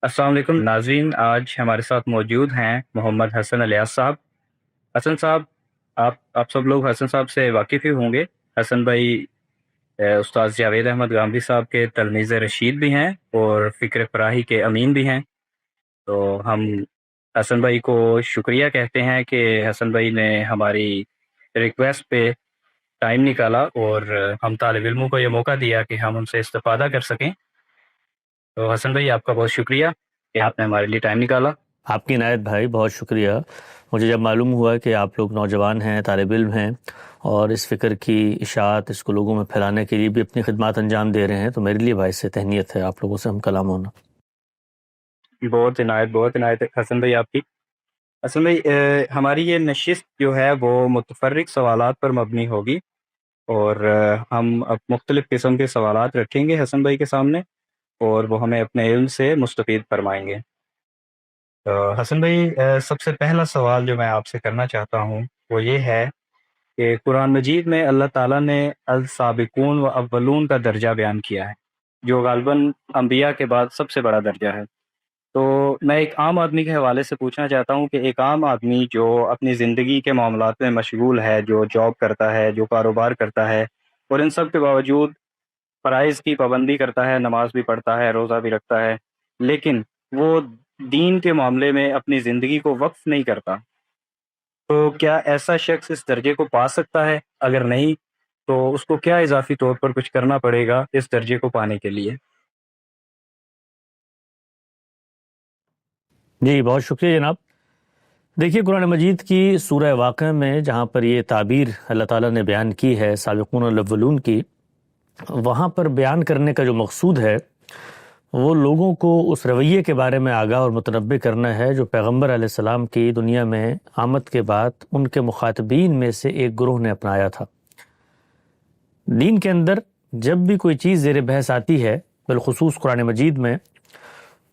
السلام علیکم ناظرین، آج ہمارے ساتھ موجود ہیں محمد حسن الیاس صاحب۔ حسن صاحب، آپ سب لوگ حسن صاحب سے واقف ہی ہوں گے۔ حسن بھائی استاد جاوید احمد گامدی صاحب کے تلمیذ رشید بھی ہیں اور فکر فراہی کے امین بھی ہیں۔ تو ہم حسن بھائی کو شکریہ کہتے ہیں کہ حسن بھائی نے ہماری ریکویسٹ پہ ٹائم نکالا اور ہم طالب علموں کو یہ موقع دیا کہ ہم ان سے استفادہ کر سکیں۔ تو حسن بھائی، آپ کا بہت شکریہ کہ آپ نے ہمارے لیے ٹائم نکالا۔ آپ کی عنایت بھائی، بہت شکریہ۔ مجھے جب معلوم ہوا کہ آپ لوگ نوجوان ہیں، طالب علم ہیں اور اس فکر کی اشاعت اس کو لوگوں میں پھیلانے کے لیے بھی اپنی خدمات انجام دے رہے ہیں، تو میرے لیے باعث تہنیت ہے آپ لوگوں سے ہم کلام ہونا۔ بہت عنایت حسن بھائی آپ کی۔ حسن بھائی، ہماری یہ نشست جو ہے وہ متفرق سوالات پر مبنی ہوگی اور ہم اب مختلف قسم کے سوالات رکھیں گے حسن بھائی کے سامنے اور وہ ہمیں اپنے علم سے مستفید فرمائیں گے۔ حسن بھائی، سب سے پہلا سوال جو میں آپ سے کرنا چاہتا ہوں وہ یہ ہے کہ قرآن مجید میں اللہ تعالیٰ نے السابقون و اولون کا درجہ بیان کیا ہے، جو غالباً انبیاء کے بعد سب سے بڑا درجہ ہے۔ تو میں ایک عام آدمی کے حوالے سے پوچھنا چاہتا ہوں کہ ایک عام آدمی جو اپنی زندگی کے معاملات میں مشغول ہے، جو جاب کرتا ہے، جو کاروبار کرتا ہے، اور ان سب کے باوجود فرائض کی پابندی کرتا ہے، نماز بھی پڑھتا ہے، روزہ بھی رکھتا ہے، لیکن وہ دین کے معاملے میں اپنی زندگی کو وقف نہیں کرتا، تو کیا ایسا شخص اس درجے کو پا سکتا ہے؟ اگر نہیں تو اس کو کیا اضافی طور پر کچھ کرنا پڑے گا اس درجے کو پانے کے لیے؟ جی بہت شکریہ جناب۔ دیکھیے، قرآن مجید کی سورہ واقعہ میں جہاں پر یہ تعبیر اللہ تعالیٰ نے بیان کی ہے سابقون الاولون کی، وہاں پر بیان کرنے کا جو مقصود ہے وہ لوگوں کو اس رویے کے بارے میں آگاہ اور متنبع کرنا ہے جو پیغمبر علیہ السلام کی دنیا میں آمد کے بعد ان کے مخاطبین میں سے ایک گروہ نے اپنایا تھا۔ دین کے اندر جب بھی کوئی چیز زیر بحث آتی ہے، بالخصوص قرآن مجید میں،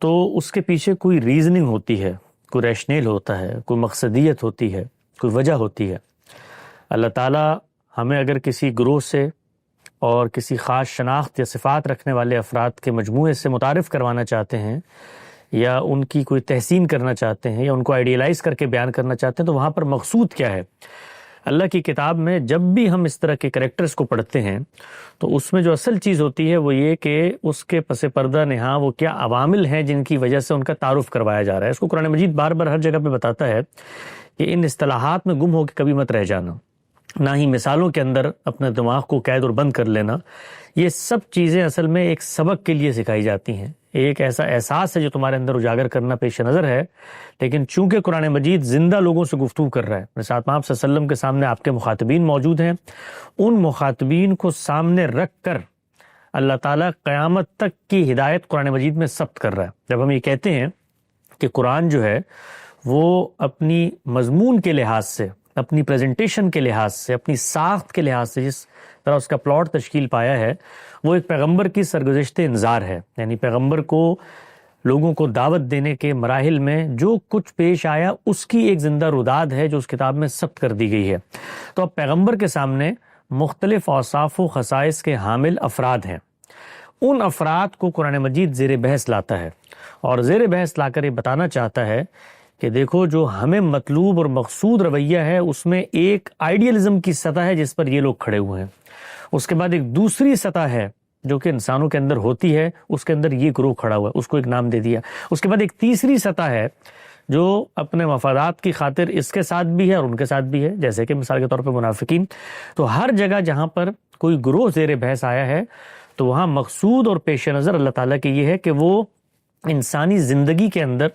تو اس کے پیچھے کوئی ریزننگ ہوتی ہے، کوئی ریشنیل ہوتا ہے، کوئی مقصدیت ہوتی ہے، کوئی وجہ ہوتی ہے۔ اللہ تعالیٰ ہمیں اگر کسی گروہ سے اور کسی خاص شناخت یا صفات رکھنے والے افراد کے مجموعے سے متعارف کروانا چاہتے ہیں یا ان کی کوئی تحسین کرنا چاہتے ہیں یا ان کو آئیڈیلائز کر کے بیان کرنا چاہتے ہیں، تو وہاں پر مقصود کیا ہے؟ اللہ کی کتاب میں جب بھی ہم اس طرح کے کریکٹرز کو پڑھتے ہیں تو اس میں جو اصل چیز ہوتی ہے وہ یہ کہ اس کے پس پردہ نہاں وہ کیا عوامل ہیں جن کی وجہ سے ان کا تعارف کروایا جا رہا ہے۔ اس کو قرآن مجید بار بار ہر جگہ پہ بتاتا ہے کہ ان اصطلاحات میں گم ہو کے کبھی مت رہ جانا، نہ ہی مثالوں کے اندر اپنے دماغ کو قید اور بند کر لینا۔ یہ سب چیزیں اصل میں ایک سبق کے لیے سکھائی جاتی ہیں، ایک ایسا احساس ہے جو تمہارے اندر اجاگر کرنا پیش نظر ہے، لیکن چونکہ قرآن مجید زندہ لوگوں سے گفتگو کر رہا ہے، ساتھ آپ صلی اللہ علیہ وسلم کے سامنے آپ کے مخاطبین موجود ہیں، ان مخاطبین کو سامنے رکھ کر اللہ تعالیٰ قیامت تک کی ہدایت قرآن مجید میں ثبت کر رہا ہے۔ جب ہم یہ کہتے ہیں کہ قرآن جو ہے وہ اپنی مضمون کے لحاظ سے، اپنی پریزنٹیشن کے لحاظ سے، اپنی ساخت کے لحاظ سے جس طرح اس کا پلاٹ تشکیل پایا ہے، وہ ایک پیغمبر کی سرگزشت انذار ہے، یعنی پیغمبر کو لوگوں کو دعوت دینے کے مراحل میں جو کچھ پیش آیا اس کی ایک زندہ روداد ہے جو اس کتاب میں ثبت کر دی گئی ہے۔ تو اب پیغمبر کے سامنے مختلف اوصاف و خصائص کے حامل افراد ہیں، ان افراد کو قرآن مجید زیر بحث لاتا ہے اور زیر بحث لا کر یہ بتانا چاہتا ہے کہ دیکھو، جو ہمیں مطلوب اور مقصود رویہ ہے اس میں ایک آئیڈیلزم کی سطح ہے جس پر یہ لوگ کھڑے ہوئے ہیں، اس کے بعد ایک دوسری سطح ہے جو کہ انسانوں کے اندر ہوتی ہے، اس کے اندر یہ گروہ کھڑا ہوا ہے، اس کو ایک نام دے دیا، اس کے بعد ایک تیسری سطح ہے جو اپنے مفادات کی خاطر اس کے ساتھ بھی ہے اور ان کے ساتھ بھی ہے، جیسے کہ مثال کے طور پہ منافقین۔ تو ہر جگہ جہاں پر کوئی گروہ زیر بحث آیا ہے تو وہاں مقصود اور پیش نظر اللہ تعالیٰ کے یہ ہے کہ وہ انسانی زندگی کے اندر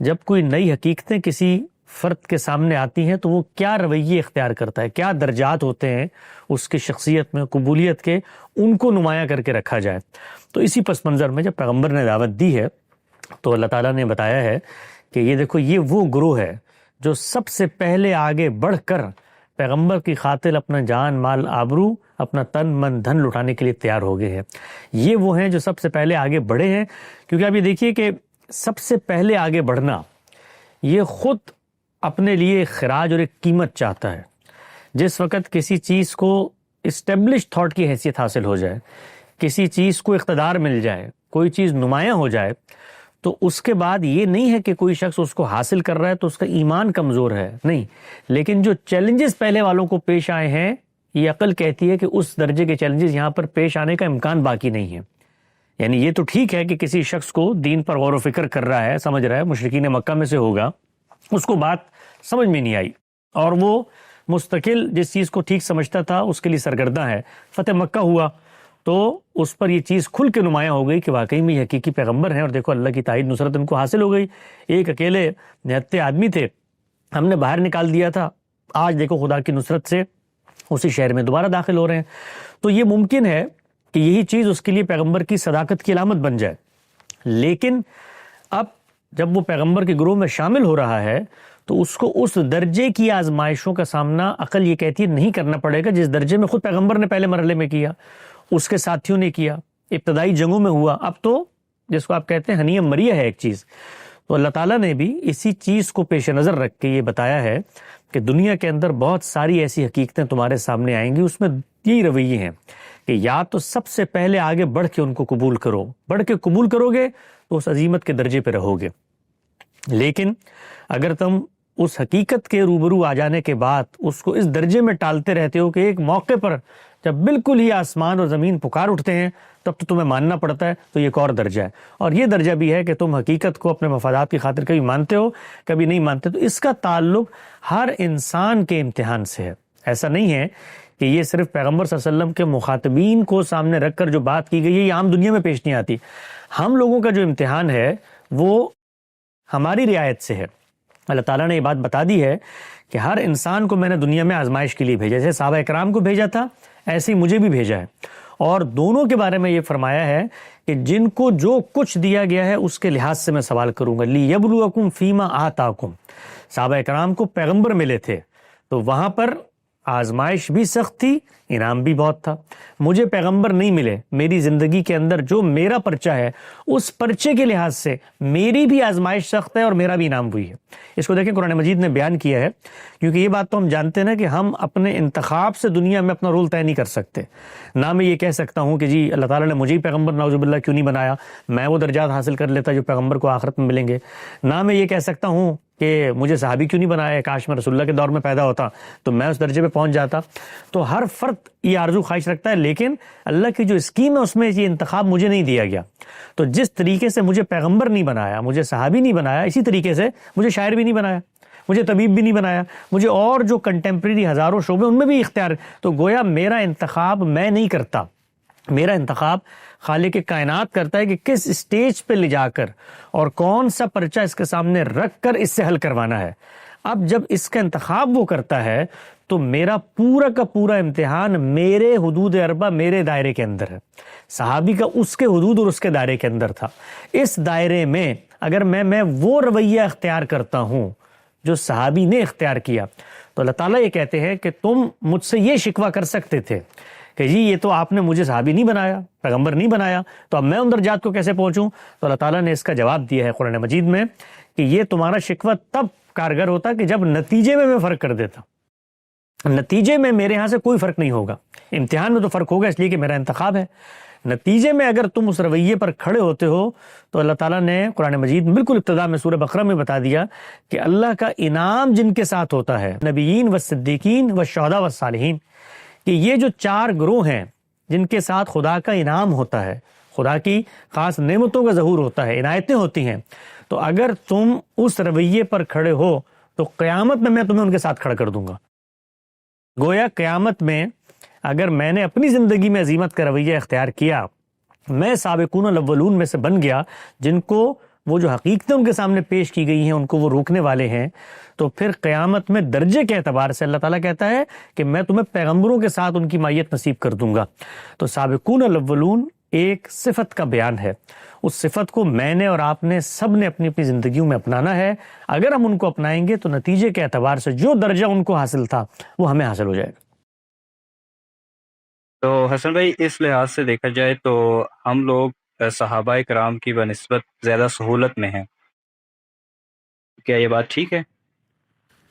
جب کوئی نئی حقیقتیں کسی فرد کے سامنے آتی ہیں تو وہ کیا رویے اختیار کرتا ہے، کیا درجات ہوتے ہیں اس کی شخصیت میں، قبولیت کے، ان کو نمایاں کر کے رکھا جائے۔ تو اسی پس منظر میں جب پیغمبر نے دعوت دی ہے تو اللہ تعالیٰ نے بتایا ہے کہ یہ دیکھو، یہ وہ گروہ ہے جو سب سے پہلے آگے بڑھ کر پیغمبر کی خاطر اپنا جان مال آبرو، اپنا تن من دھن لٹانے کے لیے تیار ہو گئے ہیں۔ یہ وہ ہیں جو سب سے پہلے آگے بڑھے ہیں، کیونکہ آپ یہ دیکھیے کہ سب سے پہلے آگے بڑھنا یہ خود اپنے لیے ایک خراج اور ایک قیمت چاہتا ہے۔ جس وقت کسی چیز کو اسٹیبلش تھاٹ کی حیثیت حاصل ہو جائے، کسی چیز کو اقتدار مل جائے، کوئی چیز نمایاں ہو جائے، تو اس کے بعد یہ نہیں ہے کہ کوئی شخص اس کو حاصل کر رہا ہے تو اس کا ایمان کمزور ہے، نہیں، لیکن جو چیلنجز پہلے والوں کو پیش آئے ہیں، یہ عقل کہتی ہے کہ اس درجے کے چیلنجز یہاں پر پیش آنے کا امکان باقی نہیں ہے۔ یعنی یہ تو ٹھیک ہے کہ کسی شخص کو دین پر غور و فکر کر رہا ہے، سمجھ رہا ہے، مشرکین مکہ میں سے ہوگا، اس کو بات سمجھ میں نہیں آئی اور وہ مستقل جس چیز کو ٹھیک سمجھتا تھا اس کے لیے سرگرداں ہے، فتح مکہ ہوا تو اس پر یہ چیز کھل کے نمایاں ہو گئی کہ واقعی میں یہ حقیقی پیغمبر ہیں، اور دیکھو اللہ کی تائید نصرت ان کو حاصل ہو گئی۔ ایک اکیلے نہتے آدمی تھے، ہم نے باہر نکال دیا تھا، آج دیکھو خدا کی نصرت سے اسی شہر میں دوبارہ داخل ہو رہے ہیں۔ تو یہ ممکن ہے کہ یہی چیز اس کے لیے پیغمبر کی صداقت کی علامت بن جائے، لیکن اب جب وہ پیغمبر کے گروہ میں شامل ہو رہا ہے تو اس کو اس درجے کی آزمائشوں کا سامنا عقل یہ کہتی ہے نہیں کرنا پڑے گا جس درجے میں خود پیغمبر نے پہلے مرحلے میں کیا، اس کے ساتھیوں نے کیا، ابتدائی جنگوں میں ہوا۔ اب تو جس کو آپ کہتے ہیں ہنیہ مریہ ہے ایک چیز، تو اللہ تعالیٰ نے بھی اسی چیز کو پیش نظر رکھ کے یہ بتایا ہے کہ دنیا کے اندر بہت ساری ایسی حقیقتیں تمہارے سامنے آئیں گی، اس میں یہی رویے ہیں کہ یا تو سب سے پہلے آگے بڑھ کے ان کو قبول کرو، بڑھ کے قبول کرو گے تو اس عظیمت کے درجے پہ رہو گے، لیکن اگر تم اس حقیقت کے روبرو آ جانے کے بعد اس کو اس درجے میں ٹالتے رہتے ہو کہ ایک موقع پر جب بالکل ہی آسمان اور زمین پکار اٹھتے ہیں تب تو تمہیں ماننا پڑتا ہے، تو یہ ایک اور درجہ ہے، اور یہ درجہ بھی ہے کہ تم حقیقت کو اپنے مفادات کی خاطر کبھی مانتے ہو کبھی نہیں مانتے۔ تو اس کا تعلق ہر انسان کے امتحان سے ہے، ایسا نہیں ہے کہ یہ صرف پیغمبر صلی اللہ علیہ وسلم کے مخاطبین کو سامنے رکھ کر جو بات کی گئی ہے یہ عام دنیا میں پیش نہیں آتی۔ ہم لوگوں کا جو امتحان ہے وہ ہماری رعایت سے ہے۔ اللہ تعالیٰ نے یہ بات بتا دی ہے کہ ہر انسان کو میں نے دنیا میں آزمائش کے لیے بھیجا، جیسے صحابہ اکرام کو بھیجا تھا ایسے ہی مجھے بھی بھیجا ہے، اور دونوں کے بارے میں یہ فرمایا ہے کہ جن کو جو کچھ دیا گیا ہے اس کے لحاظ سے میں سوال کروں گا۔ لِيَبْلُوَكُمْ فِي مَا آتَاكُمْ، صحابہ اکرام کو پیغمبر ملے تھے تو وہاں پر آزمائش بھی سخت تھی، انعام بھی بہت تھا۔ مجھے پیغمبر نہیں ملے، میری زندگی کے اندر جو میرا پرچہ ہے اس پرچے کے لحاظ سے میری بھی آزمائش سخت ہے اور میرا بھی انعام ہوئی ہے۔ اس کو دیکھیں قرآن مجید نے بیان کیا ہے، کیونکہ یہ بات تو ہم جانتے ہیں نا کہ ہم اپنے انتخاب سے دنیا میں اپنا رول طے نہیں کر سکتے۔ نہ میں یہ کہہ سکتا ہوں کہ جی اللہ تعالیٰ نے مجھے ہی پیغمبر نعوذ باللہ کیوں نہیں بنایا، میں وہ درجات حاصل کر لیتا جو پیغمبر کو آخرت میں ملیں گے۔ نہ میں یہ کہہ سکتا ہوں کہ مجھے صحابی کیوں نہیں بنایا، کاش میں رسول اللہ کے دور میں پیدا ہوتا تو میں اس درجے پہ پہنچ جاتا۔ تو ہر فرد یہ آرزو خواہش رکھتا ہے، لیکن اللہ کی جو اسکیم ہے اس میں یہ انتخاب مجھے نہیں دیا گیا۔ تو جس طریقے سے مجھے پیغمبر نہیں بنایا، مجھے صحابی نہیں بنایا، اسی طریقے سے مجھے شاعر بھی نہیں بنایا، مجھے طبیب بھی نہیں بنایا، مجھے اور جو کنٹمپریری ہزاروں شعبے ان میں بھی اختیار۔ تو گویا میرا انتخاب میں نہیں کرتا، میرا انتخاب خالق کائنات کرتا ہے کہ کس اسٹیج پہ لے جا کر اور کون سا پرچہ اس کے سامنے رکھ کر اس سے حل کروانا ہے۔ اب جب اس کا انتخاب وہ کرتا ہے تو میرا پورا کا پورا امتحان میرے حدود اربع، میرے دائرے کے اندر ہے۔ صحابی کا اس کے حدود اور اس کے دائرے کے اندر تھا۔ اس دائرے میں اگر میں وہ رویہ اختیار کرتا ہوں جو صحابی نے اختیار کیا تو اللہ تعالیٰ یہ کہتے ہیں کہ تم مجھ سے یہ شکوہ کر سکتے تھے کہ جی یہ تو آپ نے مجھے صحابی نہیں بنایا، پیغمبر نہیں بنایا، تو اب میں ان درجات کو کیسے پہنچوں؟ تو اللہ تعالیٰ نے اس کا جواب دیا ہے قرآن مجید میں کہ یہ تمہارا شکوہ تب کارگر ہوتا کہ جب نتیجے میں فرق کر دیتا۔ نتیجے میں میرے ہاں سے کوئی فرق نہیں ہوگا، امتحان میں تو فرق ہوگا اس لیے کہ میرا انتخاب ہے۔ نتیجے میں اگر تم اس رویے پر کھڑے ہوتے ہو تو اللہ تعالیٰ نے قرآن مجید میں بالکل ابتدا میں سورہ بقرہ میں بتا دیا کہ اللہ کا انعام جن کے ساتھ ہوتا ہے، نبیین و صدیقین و شہداء و صالحین، کہ یہ جو چار گروہ ہیں جن کے ساتھ خدا کا انعام ہوتا ہے، خدا کی خاص نعمتوں کا ظہور ہوتا ہے، عنایتیں ہوتی ہیں، تو اگر تم اس رویے پر کھڑے ہو تو قیامت میں تمہیں ان کے ساتھ کھڑا کر دوں گا۔ گویا قیامت میں اگر میں نے اپنی زندگی میں عظیمت کا رویہ اختیار کیا، میں سابقون الاولون میں سے بن گیا جن کو وہ جو حقیقتیں ان کے سامنے پیش کی گئی ہیں ان کو وہ روکنے والے ہیں، تو پھر قیامت میں درجے کے اعتبار سے اللہ تعالیٰ کہتا ہے کہ میں تمہیں پیغمبروں کے ساتھ ان کی مائیت نصیب کر دوں گا۔ تو سابقون الاولون ایک صفت کا بیان ہے، اس صفت کو میں نے اور آپ نے سب نے اپنی اپنی زندگیوں میں اپنانا ہے۔ اگر ہم ان کو اپنائیں گے تو نتیجے کے اعتبار سے جو درجہ ان کو حاصل تھا وہ ہمیں حاصل ہو جائے گا۔ تو حسن بھائی اس لحاظ سے دیکھا جائے تو ہم لوگ صحابہ کرام کی بنسبت زیادہ سہولت میں ہیں، کیا یہ بات ٹھیک ہے؟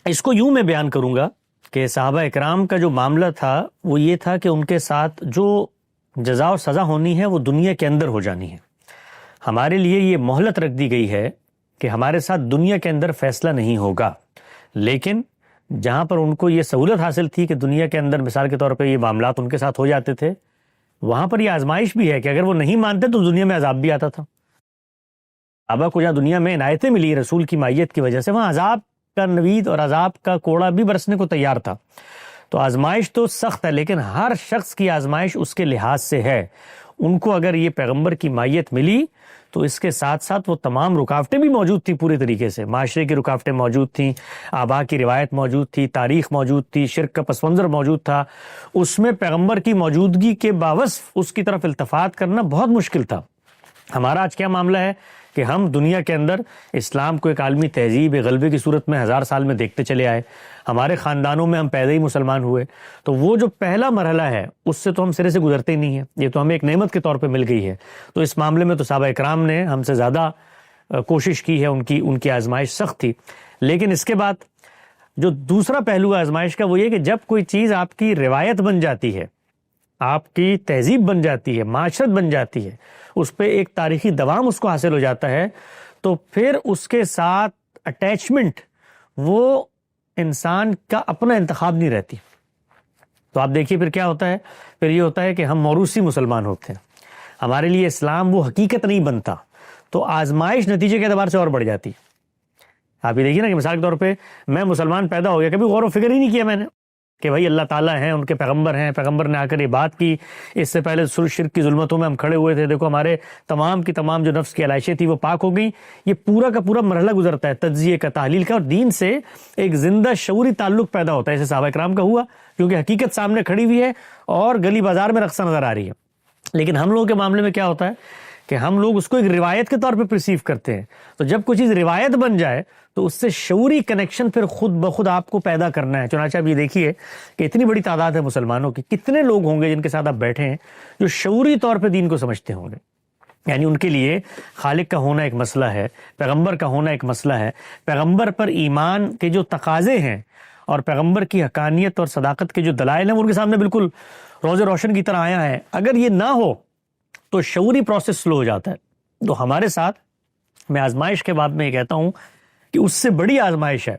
اس کو یوں میں بیان کروں گا کہ صحابہ اکرام کا جو معاملہ تھا وہ یہ تھا کہ ان کے ساتھ جو جزا و سزا ہونی ہے وہ دنیا کے اندر ہو جانی ہے۔ ہمارے لیے یہ مہلت رکھ دی گئی ہے کہ ہمارے ساتھ دنیا کے اندر فیصلہ نہیں ہوگا، لیکن جہاں پر ان کو یہ سہولت حاصل تھی کہ دنیا کے اندر مثال کے طور پہ یہ معاملات ان کے ساتھ ہو جاتے تھے، وہاں پر یہ آزمائش بھی ہے کہ اگر وہ نہیں مانتے تو دنیا میں عذاب بھی آتا تھا۔ صحابہ کو جہاں دنیا میں عنایتیں ملی رسول کی مائیت کی وجہ سے، وہاں عذاب کا نوید اور عذاب کا کوڑا بھی برسنے کو تیار تھا۔ تو آزمائش تو سخت ہے، لیکن ہر شخص کی آزمائش اس کے لحاظ سے ہے۔ ان کو اگر یہ پیغمبر کی مائیت ملی تو اس کے ساتھ ساتھ وہ تمام رکاوٹیں بھی موجود تھیں، پورے طریقے سے معاشرے کی رکاوٹیں موجود تھیں، آبا کی روایت موجود تھی، تاریخ موجود تھی، شرک کا پس منظر موجود تھا، اس میں پیغمبر کی موجودگی کے باوصف اس کی طرف التفات کرنا بہت مشکل تھا۔ ہمارا آج کیا معاملہ ہے کہ ہم دنیا کے اندر اسلام کو ایک عالمی تہذیب غلبے کی صورت میں 1000 سال میں دیکھتے چلے آئے، ہمارے خاندانوں میں ہم پیدا ہی مسلمان ہوئے، تو وہ جو پہلا مرحلہ ہے اس سے تو ہم سرے سے گزرتے ہی نہیں ہیں، یہ تو ہمیں ایک نعمت کے طور پہ مل گئی ہے۔ تو اس معاملے میں تو صحابہ اکرام نے ہم سے زیادہ کوشش کی ہے، ان کی آزمائش سخت تھی۔ لیکن اس کے بعد جو دوسرا پہلو آزمائش کا وہ یہ کہ جب کوئی چیز آپ کی روایت بن جاتی ہے، آپ کی تہذیب بن جاتی ہے، معاشرت بن جاتی ہے، اس پہ ایک تاریخی دوام اس کو حاصل ہو جاتا ہے، تو پھر اس کے ساتھ اٹیچمنٹ وہ انسان کا اپنا انتخاب نہیں رہتی۔ تو آپ دیکھیے پھر کیا ہوتا ہے، پھر یہ ہوتا ہے کہ ہم موروثی مسلمان ہوتے ہیں، ہمارے لیے اسلام وہ حقیقت نہیں بنتا، تو آزمائش نتیجے کے اعتبار سے اور بڑھ جاتی۔ آپ یہ دیکھیے نا کہ مثال کے طور پہ میں مسلمان پیدا ہو گیا، کبھی غور و فکر ہی نہیں کیا میں نے کہ بھائی اللہ تعالیٰ ہیں، ان کے پیغمبر ہیں، پیغمبر نے آ کر یہ بات کی، اس سے پہلے شرک کی ظلمتوں میں ہم کھڑے ہوئے تھے، دیکھو ہمارے تمام کی تمام جو نفس کی علائشیں تھی وہ پاک ہو گئیں۔ یہ پورا کا پورا مرحلہ گزرتا ہے تجزیے کا، تحلیل کا، اور دین سے ایک زندہ شعوری تعلق پیدا ہوتا ہے، جیسے صحابہ کرام کا ہوا، کیونکہ حقیقت سامنے کھڑی ہوئی ہے اور گلی بازار میں رقصہ نظر آ رہی ہے۔ لیکن ہم لوگوں کے معاملے میں کیا ہوتا ہے کہ ہم لوگ اس کو ایک روایت کے طور پہ پرسیو کرتے ہیں، تو جب کوئی چیز روایت بن جائے تو اس سے شعوری کنیکشن پھر خود بخود آپ کو پیدا کرنا ہے۔ چنانچہ آپ یہ دیکھیے کہ اتنی بڑی تعداد ہے مسلمانوں کی، کتنے لوگ ہوں گے جن کے ساتھ آپ بیٹھے ہیں جو شعوری طور پہ دین کو سمجھتے ہوں گے، یعنی ان کے لیے خالق کا ہونا ایک مسئلہ ہے، پیغمبر کا ہونا ایک مسئلہ ہے، پیغمبر پر ایمان کے جو تقاضے ہیں اور پیغمبر کی حقانیت اور صداقت کے جو دلائل ہیں وہ ان کے سامنے بالکل روز روشن کی طرح آیا ہے۔ اگر یہ نہ ہو تو شعوری پروسیس سلو ہو جاتا ہے۔ تو ہمارے ساتھ میں آزمائش کے بعد میں یہ کہتا ہوں کہ اس سے بڑی آزمائش ہے،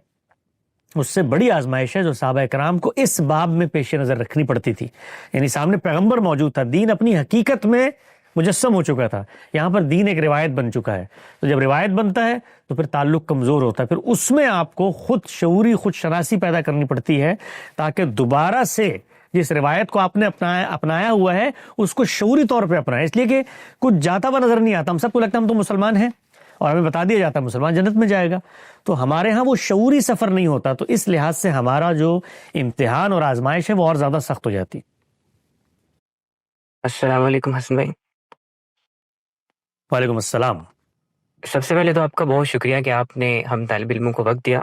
اس سے بڑی آزمائش ہے جو صحابہ کرام کو اس باب میں پیش نظر رکھنی پڑتی تھی، یعنی سامنے پیغمبر موجود تھا، دین اپنی حقیقت میں مجسم ہو چکا تھا، یہاں پر دین ایک روایت بن چکا ہے۔ تو جب روایت بنتا ہے تو پھر تعلق کمزور ہوتا ہے، پھر اس میں آپ کو خود شعوری خود شناسی پیدا کرنی پڑتی ہے تاکہ دوبارہ سے جس روایت کو آپ نے اپنایا ہوا ہے اس کو شعوری طور پہ اپنائیں، اس لیے کہ کچھ جاتا ہوا نظر نہیں آتا، ہم سب کو لگتا ہے ہم تو مسلمان ہیں اور ہمیں بتا دیا جاتا ہے مسلمان جنت میں جائے گا، تو ہمارے ہاں وہ شعوری سفر نہیں ہوتا، تو اس لحاظ سے ہمارا جو امتحان اور آزمائش ہے وہ اور زیادہ سخت ہو جاتی۔ السلام علیکم حسن بھائی۔ وعلیکم السلام۔ سب سے پہلے تو آپ کا بہت شکریہ کہ آپ نے ہم طالب علموں کو وقت دیا۔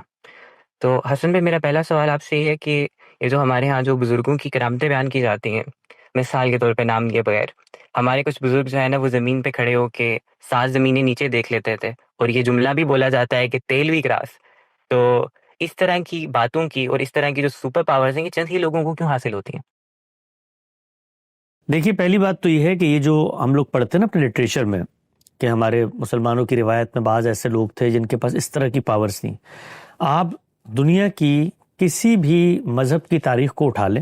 تو حسن بھائی میرا پہلا سوال آپ سے یہ ہے کہ یہ جو ہمارے ہاں جو بزرگوں کی کرامتیں بیان کی جاتی ہیں، مثال کے طور پہ نام لیے بغیر، ہمارے کچھ بزرگ جو ہے نا وہ زمین پہ کھڑے ہو کے 7 زمینیں نیچے دیکھ لیتے تھے، اور یہ جملہ بھی بولا جاتا ہے کہ تیل وی کراس۔ تو اس طرح کی باتوں کی اور اس طرح کی جو سپر پاورز ہیں یہ چند ہی لوگوں کو کیوں حاصل ہوتی ہیں؟ دیکھیے پہلی بات تو یہ ہے کہ یہ جو ہم لوگ پڑھتے ہیں نا اپنے لٹریچر میں کہ ہمارے مسلمانوں کی روایت میں بعض ایسے لوگ تھے جن کے پاس اس طرح کی پاورز تھیں۔ آپ دنیا کی کسی بھی مذہب کی تاریخ کو اٹھا لیں